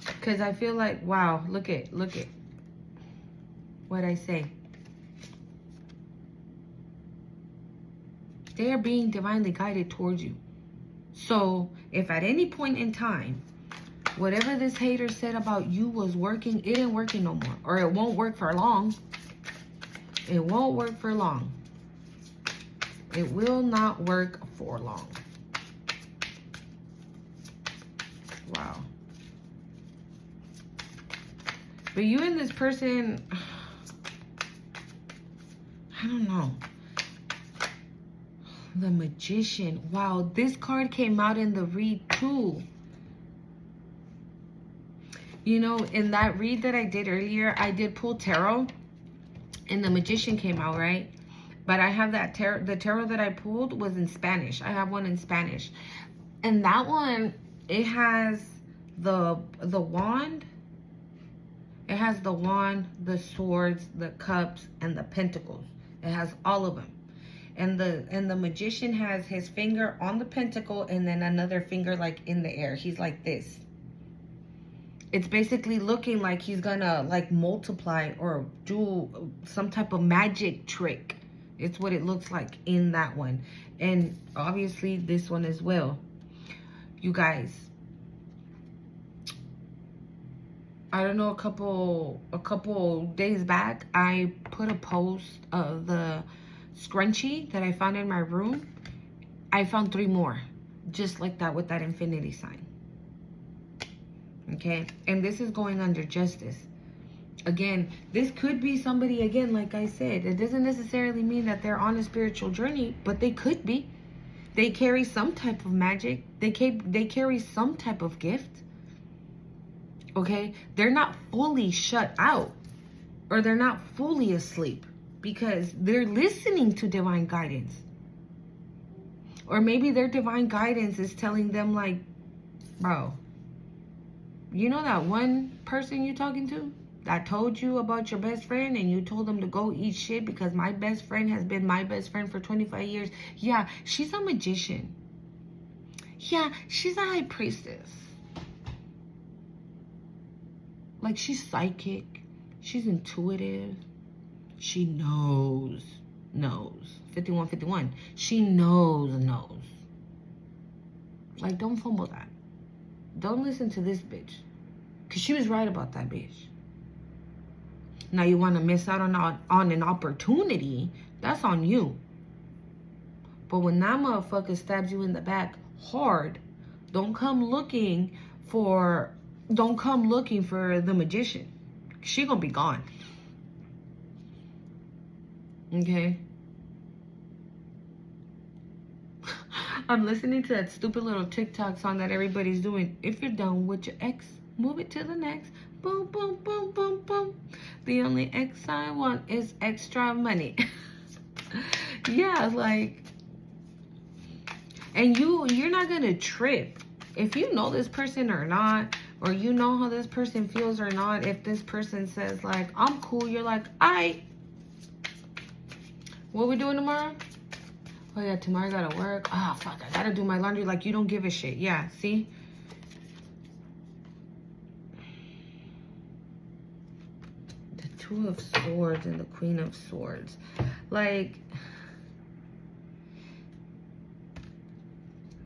A: Because I feel like, wow, look at what I say. They are being divinely guided towards you. So, if at any point in time, whatever this hater said about you was working, it ain't working no more. Or it won't work for long. It won't work for long. It will not work for long. Wow. But you and this person, I don't know. The Magician. Wow, this card came out in the read too. You know, in that read that I did earlier, I did pull tarot. And the Magician came out, right? But I have that tarot. The tarot that I pulled was in Spanish. I have one in Spanish. And that one, it has the wand. It has the wand, the swords, the cups, and the pentacles. It has all of them. And the Magician has his finger on the pentacle and then another finger like in the air. He's like this. It's basically looking like he's gonna like multiply or do some type of magic trick. It's what it looks like in that one. And obviously this one as well. You guys, I don't know, a couple days back, I put a post of the scrunchie that I found in my room. I found 3 more just like that with that infinity sign. Okay, and this is going under justice. Again, this could be somebody, again, like I said, it doesn't necessarily mean that they're on a spiritual journey, but they could be. They carry some type of magic. They carry some type of gift. Okay, they're not fully shut out, or they're not fully asleep, because they're listening to divine guidance. Or maybe their divine guidance is telling them like, bro, you know that one person you're talking to that told you about your best friend and you told them to go eat shit because my best friend has been my best friend for 25 years? Yeah, she's a magician. Yeah, she's a high priestess. Like, she's psychic. She's intuitive. She knows. 5151. She knows. Like, don't fumble that. Don't listen to this bitch. Because she was right about that bitch. Now you want to miss out on an opportunity, that's on you. But when that motherfucker stabs you in the back hard, don't come looking for the Magician. She gonna be gone. Okay? I'm listening to that stupid little TikTok song that everybody's doing. If you're done with your ex, move it to the next. Boom, boom, boom, boom, boom. The only ex I want is extra money. Yeah, like, and you're not gonna trip if you know this person or not, or you know how this person feels or not. If this person says like, I'm cool, you're like, aight. What we doing tomorrow? Oh yeah, tomorrow I gotta work. Oh fuck, I gotta do my laundry. Like, you don't give a shit. Yeah, see? The 2 of Swords and the Queen of Swords. Like,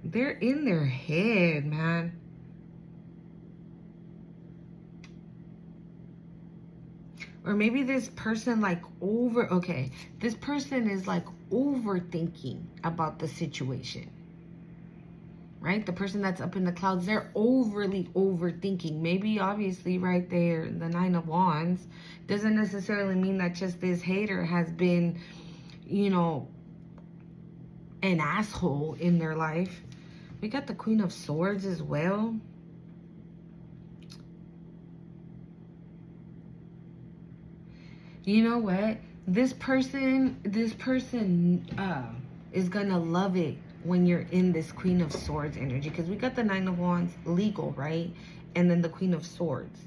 A: they're in their head, man. Or maybe this person this person is like overthinking about the situation, right? The person that's up in the clouds, they're overly overthinking. Maybe obviously right there, the 9 of Wands doesn't necessarily mean that just this hater has been, you know, an asshole in their life. We got the Queen of Swords as well. You know what? This person is gonna love it when you're in this Queen of Swords energy, because we got the 9 of Wands legal, right? And then the Queen of Swords.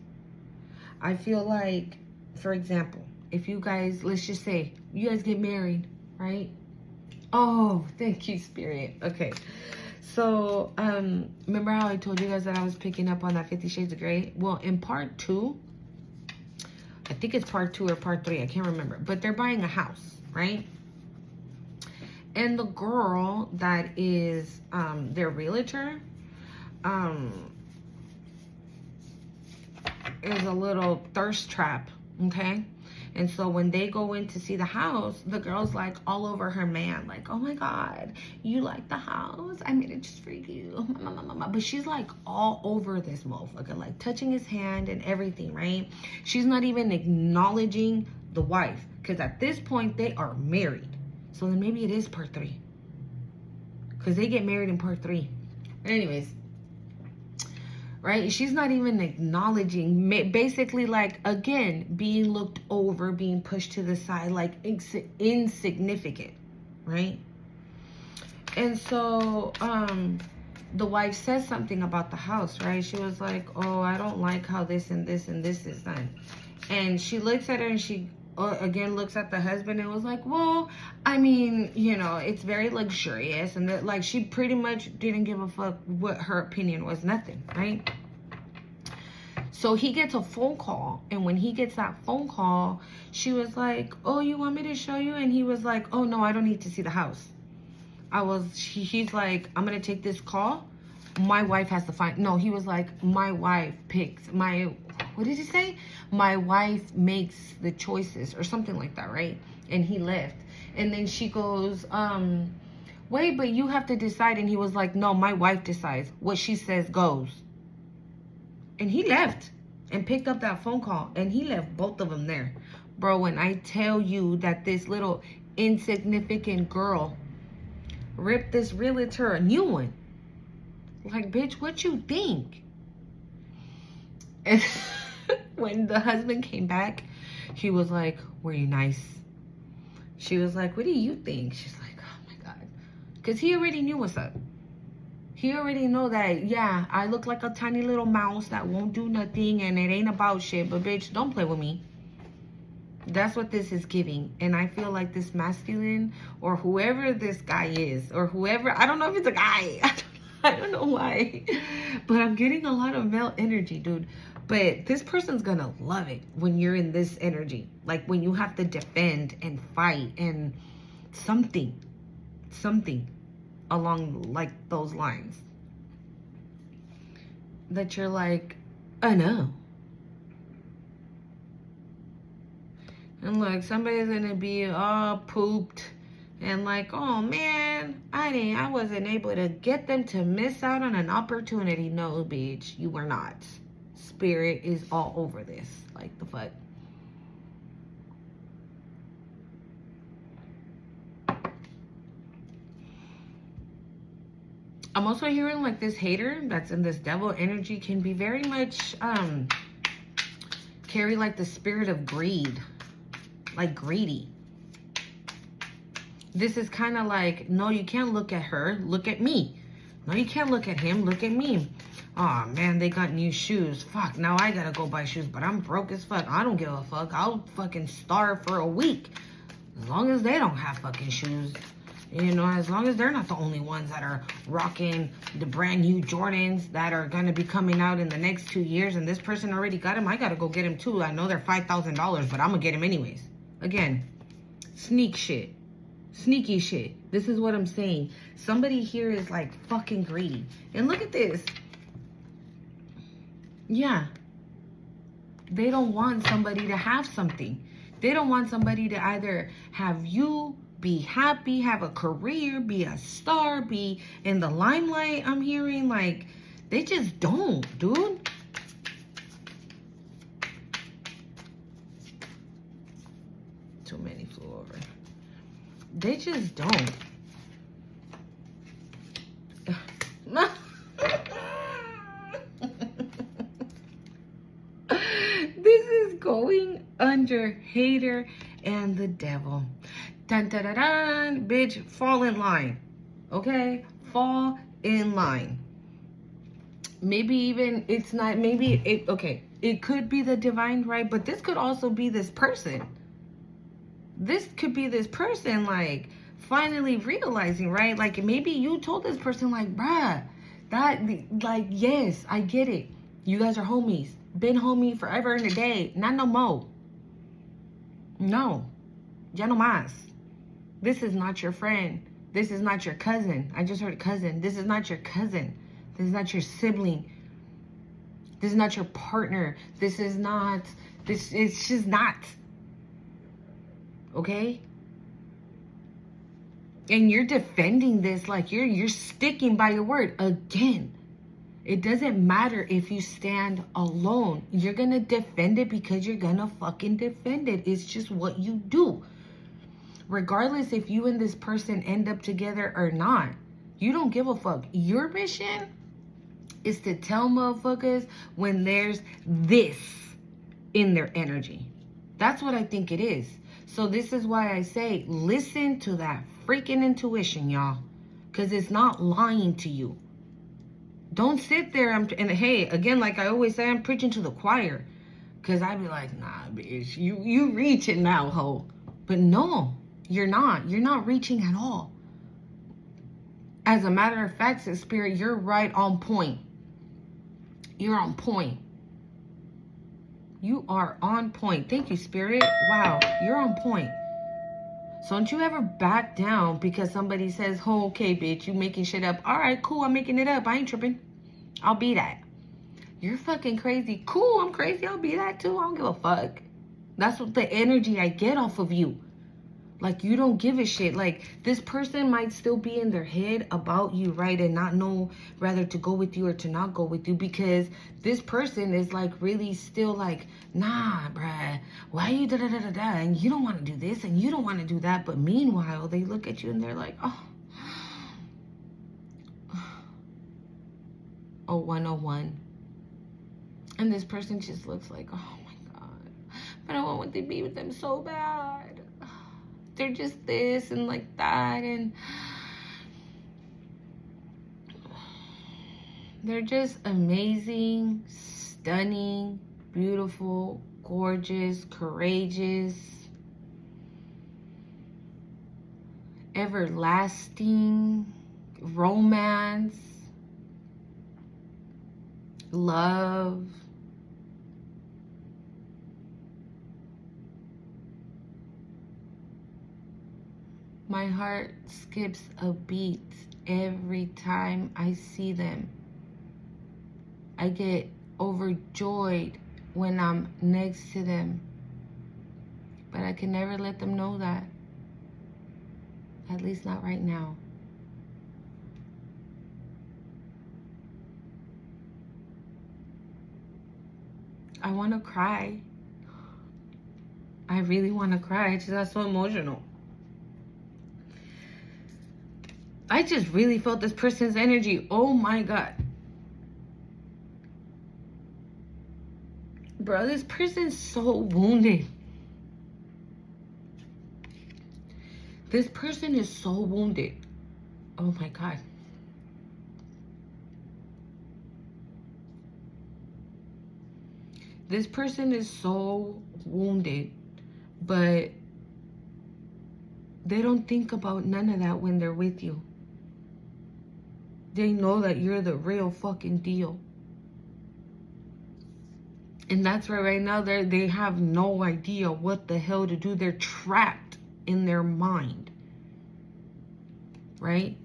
A: I feel like, for example, if you guys, let's just say you guys get married, right? Oh, thank you, Spirit. Okay. So, remember how I told you guys that I was picking up on that 50 Shades of Grey? Well, in part 2, I think it's part 2 or part 3, I can't remember, but they're buying a house, right? And the girl that is their realtor is a little thirst trap, okay? And so when they go in to see the house, the girl's like all over her man, like, oh my God, you like the house? I made it just for you. But she's like all over this motherfucker, like touching his hand and everything, right? She's not even acknowledging the wife, because at this point they are married. So then maybe it is part 3, because they get married in part 3. Anyways, right? She's not even acknowledging, basically, like, again, being looked over, being pushed to the side, like insignificant, right? And so the wife says something about the house, right? She was like, oh, I don't like how this and this and this is done. And she looks at her and she again looks at the husband and was like, well, I mean, you know, it's very luxurious. And that, like, she pretty much didn't give a fuck what her opinion was. Nothing, right? So he gets a phone call, and when he gets that phone call, she was like, oh, you want me to show you? And he was like, oh no, I don't need to see the house. He's like, I'm gonna take this call. My wife has to find, no, he was like, my wife picks, what did he say? My wife makes the choices or something like that, right? And he left. And then she goes, wait, but you have to decide. And he was like, no, my wife decides. What she says goes. And he left and picked up that phone call, and he left both of them there. Bro, when I tell you that this little insignificant girl ripped this realtor a new one, like, bitch, what you think? And when the husband came back, he was like, were you nice? She was like, what do you think? She's like, oh my God. Because he already knew what's up. He already know that, yeah, I look like a tiny little mouse that won't do nothing, and it ain't about shit, but bitch, don't play with me. That's what this is giving. And I feel like this masculine, or whoever this guy is, or whoever, I don't know if it's a guy. I don't know why, but I'm getting a lot of male energy, dude. But this person's gonna love it when you're in this energy. Like when you have to defend and fight and something along like those lines. That you're like, oh no. And look, somebody's gonna be all pooped and like, oh man, I wasn't able to get them to miss out on an opportunity. No, bitch, you were not. Spirit is all over this. Like, the fuck. I'm also hearing like this hater that's in this devil energy can be very much carry like the spirit of greed, like greedy. This is kind of like, no, you can't look at her, look at me. No, you can't look at him, look at me. Oh man, they got new shoes. Fuck, now I gotta go buy shoes, but I'm broke as fuck. I don't give a fuck. I'll fucking starve for a week as long as they don't have fucking shoes. You know, as long as they're not the only ones that are rocking the brand new Jordans that are going to be coming out in the next 2 years, and this person already got them, I got to go get them too. I know they're $5,000, but I'm going to get them anyways. Again, sneak shit. Sneaky shit. This is what I'm saying. Somebody here is like fucking greedy. And look at this. Yeah. They don't want somebody to have something. They don't want somebody to either have you be happy, have a career, be a star, be in the limelight. I'm hearing like, they just don't, dude. Too many flew over. They just don't. This is going under hater and the devil. Dun, dun, dun, dun. Bitch, fall in line. Okay? Fall in line. Maybe even it's not, maybe it, okay, it could be the divine, right? But this could also be this person. This could be this person, like, finally realizing, right? Like, maybe you told this person, like, bruh, that, like, yes, I get it. You guys are homies. Been homie forever and a day. Not no more. No. Ya no más. This is not your friend. This is not your cousin. I just heard cousin. This is not your cousin. This is not your sibling. This is not your partner. This is not, it's just not. okay? And you're defending this like you're sticking by your word. Again, it doesn't matter if you stand alone. You're gonna defend it because you're gonna fucking defend it. It's just what you do. Regardless if you and this person end up together or not, you don't give a fuck. Your mission is to tell motherfuckers when there's this in their energy. That's what I think it is. So this is why I say, listen to that freaking intuition, y'all. Because it's not lying to you. Don't sit there and hey, again, like I always say, I'm preaching to the choir. Because I'd be like, nah, bitch, you reaching now, ho. But no, you're not. You're not reaching at all. As a matter of fact, Spirit, you're right on point. You're on point. You are on point. Thank you, Spirit. Wow, you're on point. So don't you ever back down because somebody says, oh, okay, bitch, you making shit up. All right, cool, I'm making it up. I ain't tripping. I'll be that. You're fucking crazy. Cool, I'm crazy. I'll be that too. I don't give a fuck. That's what the energy I get off of you. Like, you don't give a shit. Like, this person might still be in their head about you, right? And not know whether to go with you or to not go with you. Because this person is, like, really still like, nah, bruh. Why you da-da-da-da-da? And you don't want to do this and you don't want to do that. But meanwhile, they look at you and they're like, oh. Oh, 101. And this person just looks like, oh, my God. But I want to be with them so bad. They're just this and like that, and they're just amazing, stunning, beautiful, gorgeous, courageous, everlasting, romance, love. My heart skips a beat every time I see them. I get overjoyed when I'm next to them. But I can never let them know that. At least not right now. I want to cry. I really want to cry. I just got so emotional. I just really felt this person's energy. Oh my God. Bro, this person's so wounded. This person is so wounded. Oh my God. This person is so wounded, but they don't think about none of that when they're with you. They know that you're the real fucking deal. And that's why right now they have no idea what the hell to do. They're trapped in their mind. Right?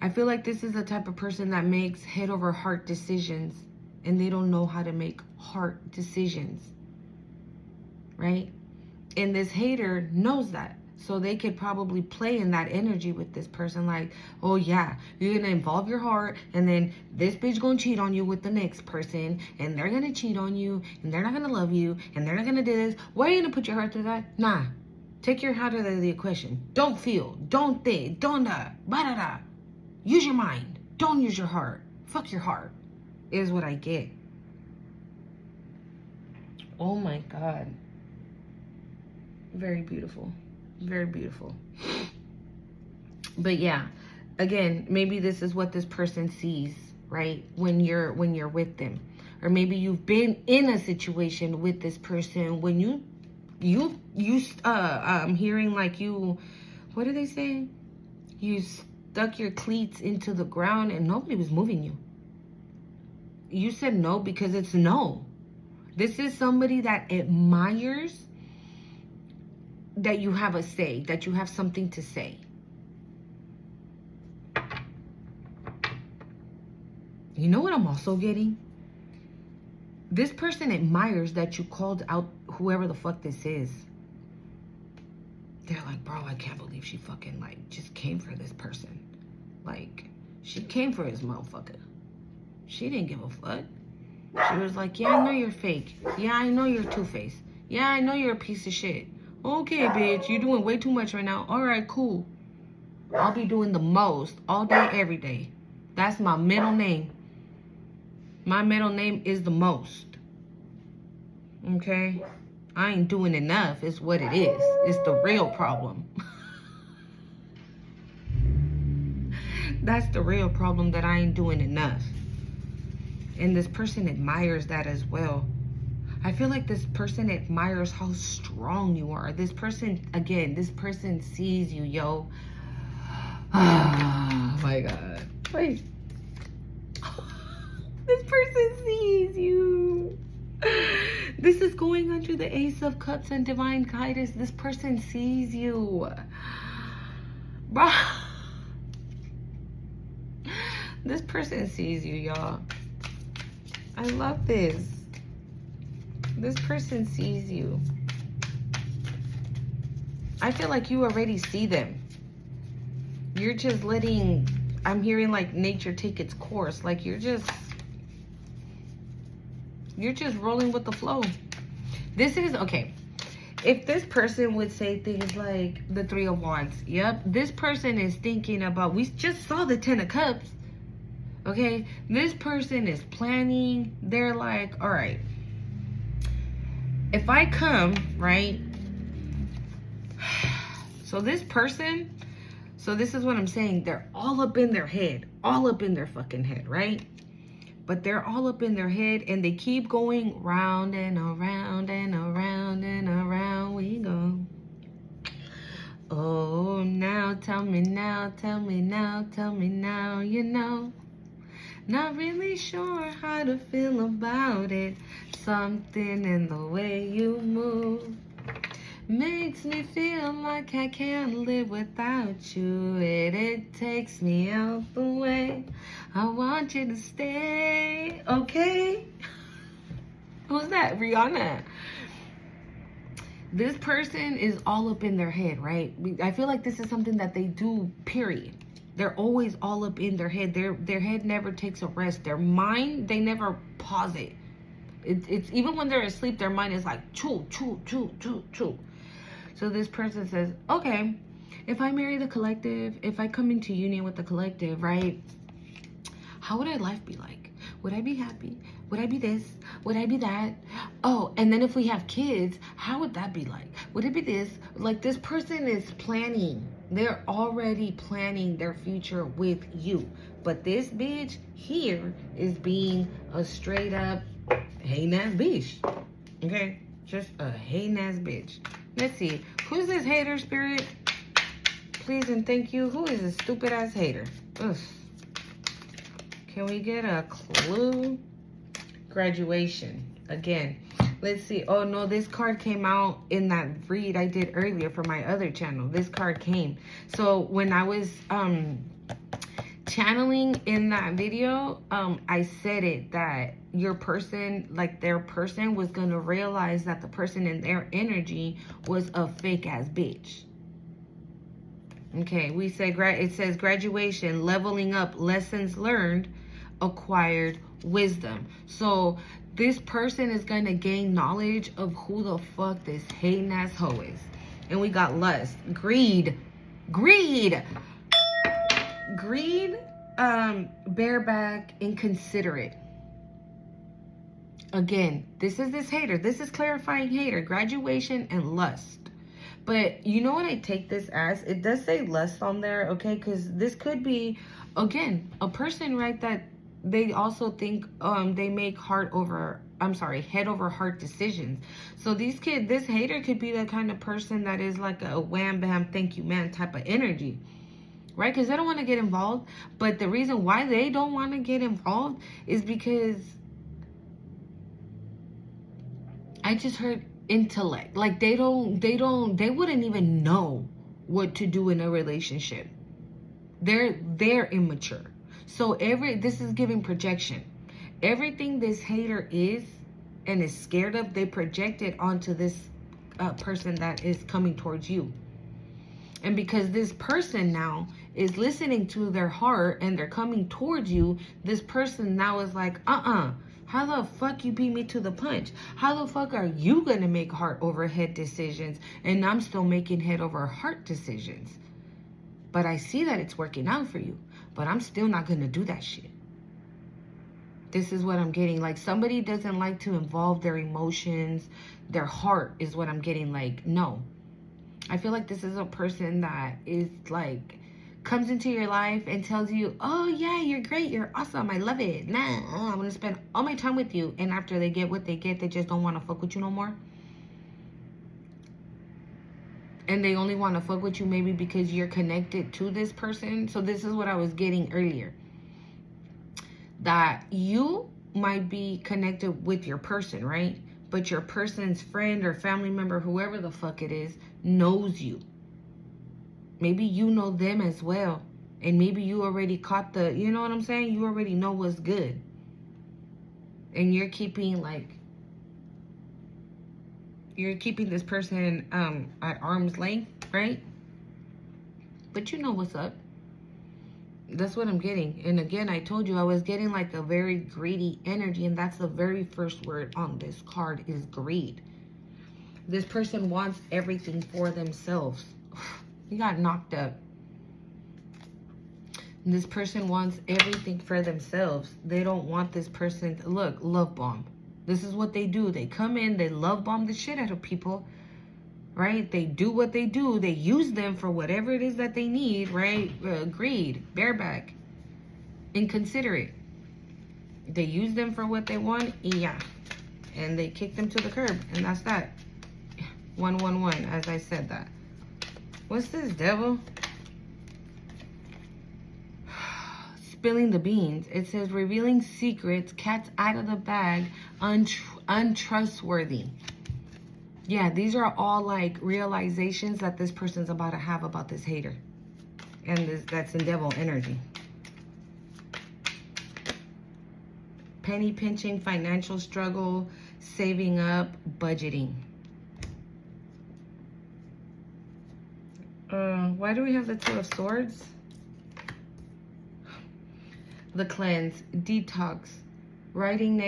A: I feel like this is the type of person that makes head over heart decisions. And they don't know how to make heart decisions. Right? And this hater knows that. So they could probably play in that energy with this person. Like, oh yeah, you're going to involve your heart. And then this bitch going to cheat on you with the next person. And they're going to cheat on you. And they're not going to love you. And they're not going to do this. Why are you going to put your heart through that? Nah. Take your heart out of the equation. Don't feel. Don't think. Don't da-da-da. Use your mind. Don't use your heart. Fuck your heart. Is what I get. Oh my God. Very beautiful. Very beautiful. But yeah, again, maybe this is what this person sees, right? When you're with them. Or maybe you've been in a situation with this person when I'm hearing like you, what do they say? You stuck your cleats into the ground and nobody was moving you. You said no because it's no. This is somebody that admires that you have a say, that you have something to say. You know what I'm also getting? This person admires that you called out whoever the fuck this is. they're like, bro, I can't believe she fucking, like, just came for this person. Like, she came for his motherfucker. She didn't give a fuck. She was like, yeah, I know you're fake. Yeah, I know you're two-faced. Yeah, I know you're a piece of shit. Okay, bitch, you're doing way too much right now. All right, cool. I'll be doing the most all day, every day. That's my middle name. My middle name is the most. Okay? I ain't doing enough is what it is. It's the real problem. That's the real problem, that I ain't doing enough. And this person admires that as well. I feel like this person admires how strong you are. This person, again, this person sees you, yo. Oh my God. Wait. This person sees you. This is going under the Ace of Cups and Divine Guidance. This person sees you. Bro. This person sees you, y'all. I love this. This person sees you. I feel like you already see them. You're just letting, I'm hearing like nature take its course. Like you're just rolling with the flow. This is, okay. If this person would say things like the Three of Wands, yep, this person is thinking about, we just saw the Ten of Cups. Okay, this person is planning. They're like, all right, if I come, right? So this person, so this is what I'm saying. They're all up in their head, all up in their fucking head, right? But they're all up in their head and they keep going round and around and around and around we go. Oh, now tell me now, tell me now, tell me now, you know. Not really sure how to feel about it. Something in the way you move makes me feel like I can't live without you. It takes me out the way. I want you to stay, okay? Who's that? Rihanna. This person is all up in their head, right? I feel like this is something that they do, period. They're always all up in their head. Their head never takes a rest. Their mind, they never pause it. It's even when they're asleep, their mind is like choo, choo, choo, choo, choo. So this person says, okay, if I marry the collective, if I come into union with the collective, right? How would our life be like? Would I be happy? Would I be this? Would I be that? Oh, and then if we have kids, how would that be like? Would it be this? Like this person is planning. They're already planning their future with you. But this bitch here is being a straight up hating-ass bitch. Okay? Just a hating-ass bitch. Let's see. Who's this hater spirit? Please and thank you. Who is this stupid-ass hater? Ugh. Can we get a clue? Graduation. Again. Let's see. Oh, no. This card came out in that read I did earlier for my other channel. This card came. So when I was channeling in that video, I said it that your person, like their person, was going to realize that the person in their energy was a fake-ass bitch. Okay. We say, it says graduation, leveling up, lessons learned, acquired wisdom. So this person is going to gain knowledge of who the fuck this hating ass hoe is. And we got lust, greed, bareback, inconsiderate. Again, this is this hater. This is clarifying hater, graduation and lust. But you know what I take this as? It does say lust on there, okay? Because this could be, again, a person, right, that they also think they make head over heart decisions. So this hater could be the kind of person that is like a wham bam thank you man type of energy, right? Because they don't want to get involved. But the reason why they don't want to get involved is because I just heard intellect. Like they wouldn't even know what to do in a relationship. They're immature. So this is giving projection. Everything this hater is and is scared of, they project it onto this person that is coming towards you. And because this person now is listening to their heart and they're coming towards you, this person now is like, how the fuck you beat me to the punch? How the fuck are you gonna make heart over head decisions and I'm still making head over heart decisions? But I see that it's working out for you, but I'm still not gonna do that shit. This is what I'm getting. Like, somebody doesn't like to involve their emotions, their heart is what I'm getting. Like, no. I feel like this is a person that is like, comes into your life and tells you, oh yeah, you're great, you're awesome, I love it. Nah, I'm gonna spend all my time with you. And after they get what they get, they just don't want to fuck with you no more. And they only want to fuck with you maybe because you're connected to this person. So this is what I was getting earlier. That you might be connected with your person, right? But your person's friend or family member, whoever the fuck it is, knows you. Maybe you know them as well. And maybe you already caught the, you know what I'm saying? You already know what's good. And you're keeping this person at arm's length, right? But you know what's up. That's what I'm getting. And again, I told you I was getting like a very greedy energy. And that's the very first word on this card is greed. This person wants everything for themselves. You got knocked up. And this person wants everything for themselves. They don't want this person to, look, love bomb. This is what they do. They come in, they love bomb the shit out of people. Right? They do what they do. They use them for whatever it is that they need, right? Greed, bareback, inconsiderate. They use them for what they want, yeah. And they kick them to the curb, and that's that. 111, as I said that. What's this, devil? Spilling the beans. It says, revealing secrets, cat's out of the bag, untrustworthy. Yeah, these are all like realizations that this person's about to have about this hater. And that's in devil energy. Penny pinching, financial struggle, saving up, budgeting. Why do we have the Two of Swords? The cleanse, detox, reading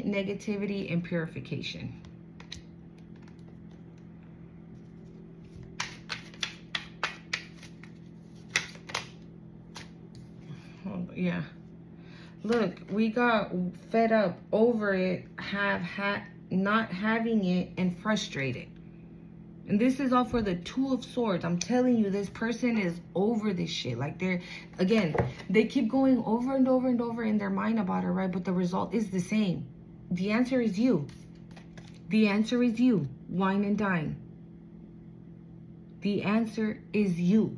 A: negativity, and purification. Yeah, look, we got fed up, over it, not having it, and frustrated. And this is all for the Two of Swords. I'm telling you, this person is over this shit. Like, they keep going over and over and over in their mind about it, right? But the result is the same. The answer is you. The answer is you. Wine and dine. The answer is you.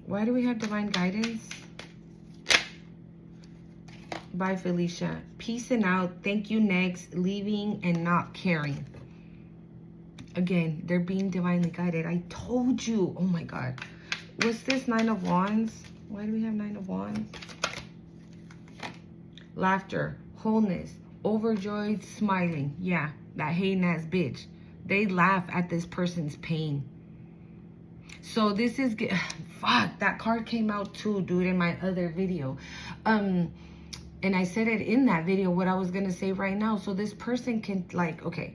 A: Why do we have divine guidance? Bye, Felicia. Peace and out. Thank you, next. Leaving and not caring. Again, they're being divinely guided. I told you. Oh, my God. What's this? Nine of Wands. Why do we have Nine of Wands? Laughter. Wholeness. Overjoyed. Smiling. Yeah, that hating ass bitch. They laugh at this person's pain. So this is... Fuck, that card came out too, dude, in my other video. And I said it in that video, what I was going to say right now. So this person can, like, okay,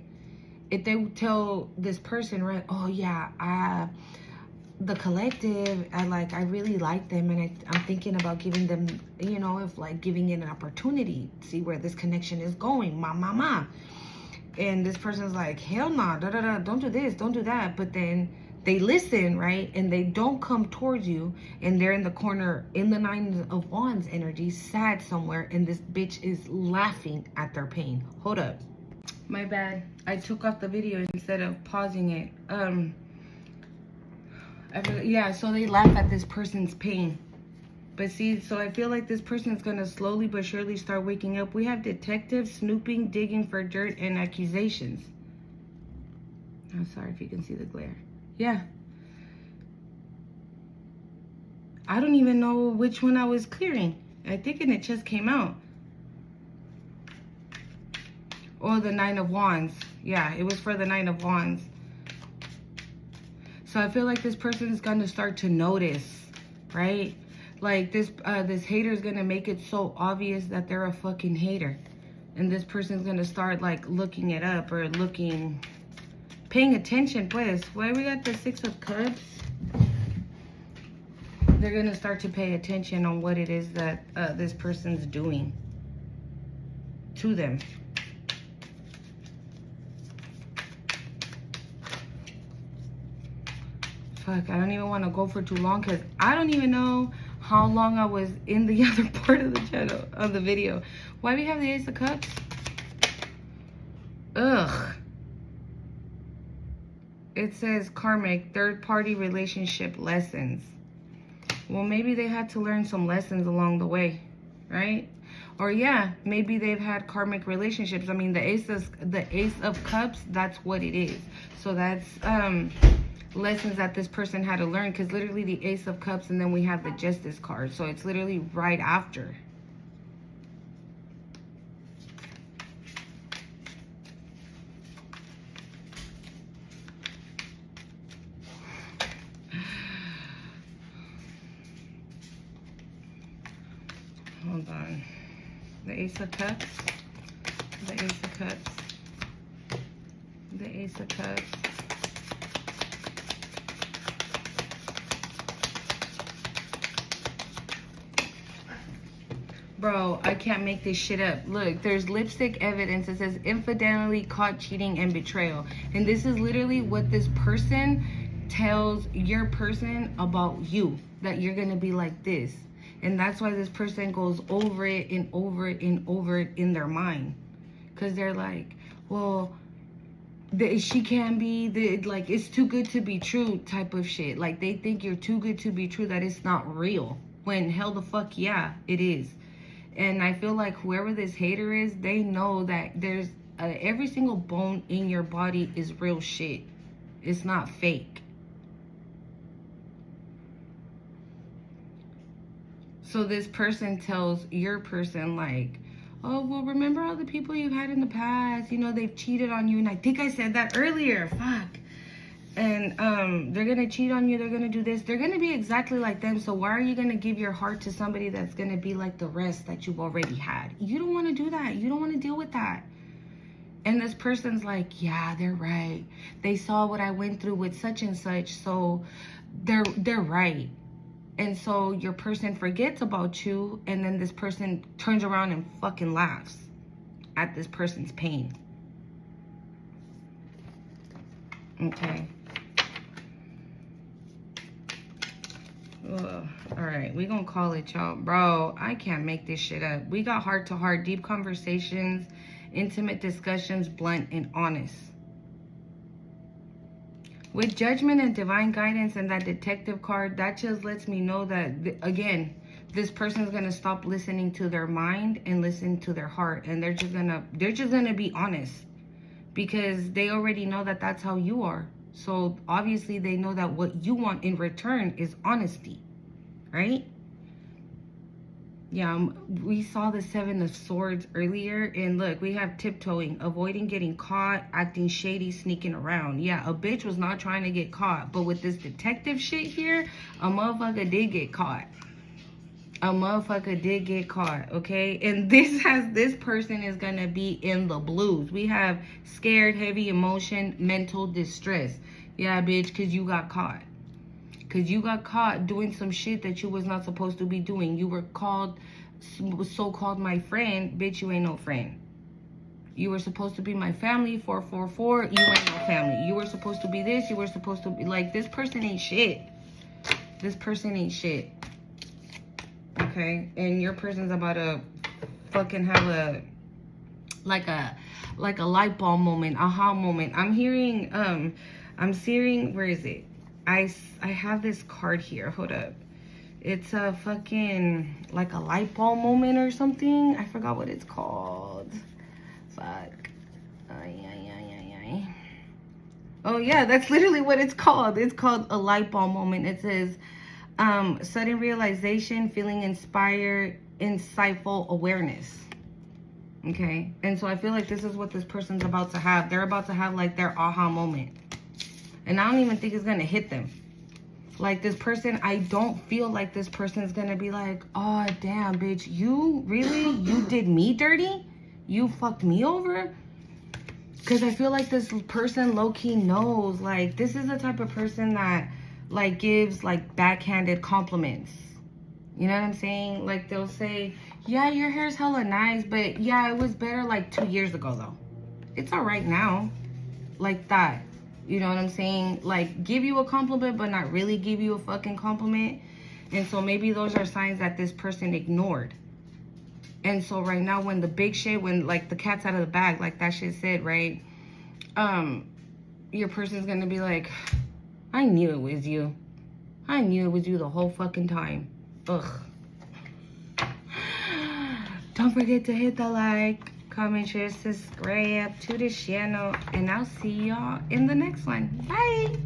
A: if they tell this person, right, oh, yeah, the collective, I really like them, and I'm thinking about giving them, you know, if, like, giving it an opportunity, see where this connection is going, ma. And this person's like, hell nah, don't do this, don't do that. But then they listen, right? And they don't come towards you, and they're in the corner in the Nine of Wands energy, sad somewhere, and this bitch is laughing at their pain. Hold up. My bad. I took off the video instead of pausing it. Yeah, so they laugh at this person's pain. But see, so I feel like this person is going to slowly but surely start waking up. We have detectives snooping, digging for dirt, and accusations. I'm sorry if you can see the glare. Yeah. I don't even know which one I was clearing. I think it just came out. Or the Nine of Wands. Yeah, it was for the Nine of Wands. So I feel like this person is gonna start to notice, right? Like this hater is gonna make it so obvious that they're a fucking hater, and this person's gonna start like looking it up or paying attention. Pues, why we got the 6 of Cups? They're gonna start to pay attention on what it is that this person's doing to them. Fuck, I don't even want to go for too long because I don't even know how long I was in the other part of the channel, of the video. Why we have the Ace of Cups? Ugh. It says karmic, third-party relationship lessons. Well, maybe they had to learn some lessons along the way, right? Or yeah, maybe they've had karmic relationships. I mean, the Ace of Cups, that's what it is. So that's lessons that this person had to learn, because literally the Ace of Cups and then we have the Justice card. So it's literally right after. Hold on. The Ace of Cups. The Ace of Cups. The Ace of Cups. Bro, I can't make this shit up. Look, there's lipstick evidence. It says infidelity, caught cheating, and betrayal. And this is literally what this person tells your person about you. That you're going to be like this. And that's why this person goes over it and over it and over it in their mind. Because they're like, well, she can be, like, it's too good to be true type of shit. Like, they think you're too good to be true, that it's not real. When hell the fuck yeah, it is. And I feel like whoever this hater is, they know that there's every single bone in your body is real shit. It's not fake. So this person tells your person like, oh, well, remember all the people you've had in the past? You know, they've cheated on you. And I think I said that earlier. Fuck. And they're going to cheat on you. They're going to do this. They're going to be exactly like them. So why are you going to give your heart to somebody that's going to be like the rest that you've already had? You don't want to do that. You don't want to deal with that. And this person's like, yeah, they're right. They saw what I went through with such and such. So they're right. And so your person forgets about you. And then this person turns around and fucking laughs at this person's pain. Okay. Ugh. All right, we gonna call it, y'all. Bro, I can't make this shit up. We got heart-to-heart, deep conversations, intimate discussions, blunt and honest. With judgment and divine guidance and that detective card, that just lets me know that, again, this person's gonna stop listening to their mind and listen to their heart. And they're just gonna be honest. Because they already know that that's how you are. So obviously they know that what you want in return is honesty, right? Yeah, we saw the 7 of Swords earlier. And look, we have tiptoeing, avoiding getting caught, acting shady, sneaking around. Yeah, a bitch was not trying to get caught. But with this detective shit here, a motherfucker did get caught. A motherfucker did get caught, okay? And this person is gonna be in the blues. We have scared, heavy emotion, mental distress. Yeah, bitch, because you got caught. Because you got caught doing some shit that you was not supposed to be doing. You were called, so-called my friend. Bitch, you ain't no friend. You were supposed to be my family, 444. You ain't no family. You were supposed to be this. You were supposed to be, like, this person ain't shit. This person ain't shit. Okay, and your person's about to fucking have a light bulb moment, aha moment. I'm hearing, where is it? I have this card here. Hold up. It's a fucking like a light bulb moment or something. I forgot what it's called. Fuck. Oh yeah, that's literally what it's called. It's called a light bulb moment. It says, sudden realization, feeling inspired, insightful awareness. Okay, and so I feel like this is what this person's about to have. They're about to have like their aha moment. And I don't even think it's gonna hit them. Like, this person, I don't feel like this person is gonna be like, oh, damn, bitch, you really? You did me dirty? You fucked me over? Because I feel like this person low-key knows, like, this is the type of person that, like, gives, like, backhanded compliments. You know what I'm saying? Like, they'll say, yeah, your hair's hella nice, but yeah, it was better, like, 2 years ago, though. It's all right now. Like that. You know what I'm saying? Like, give you a compliment, but not really give you a fucking compliment. And so maybe those are signs that this person ignored. And so right now, when the big shit, when, like, the cat's out of the bag, like that shit said, right? Your person's gonna be like, I knew it was you. I knew it was you the whole fucking time. Ugh. Don't forget to hit the like, comment, share, subscribe to the channel, and I'll see y'all in the next one. Bye.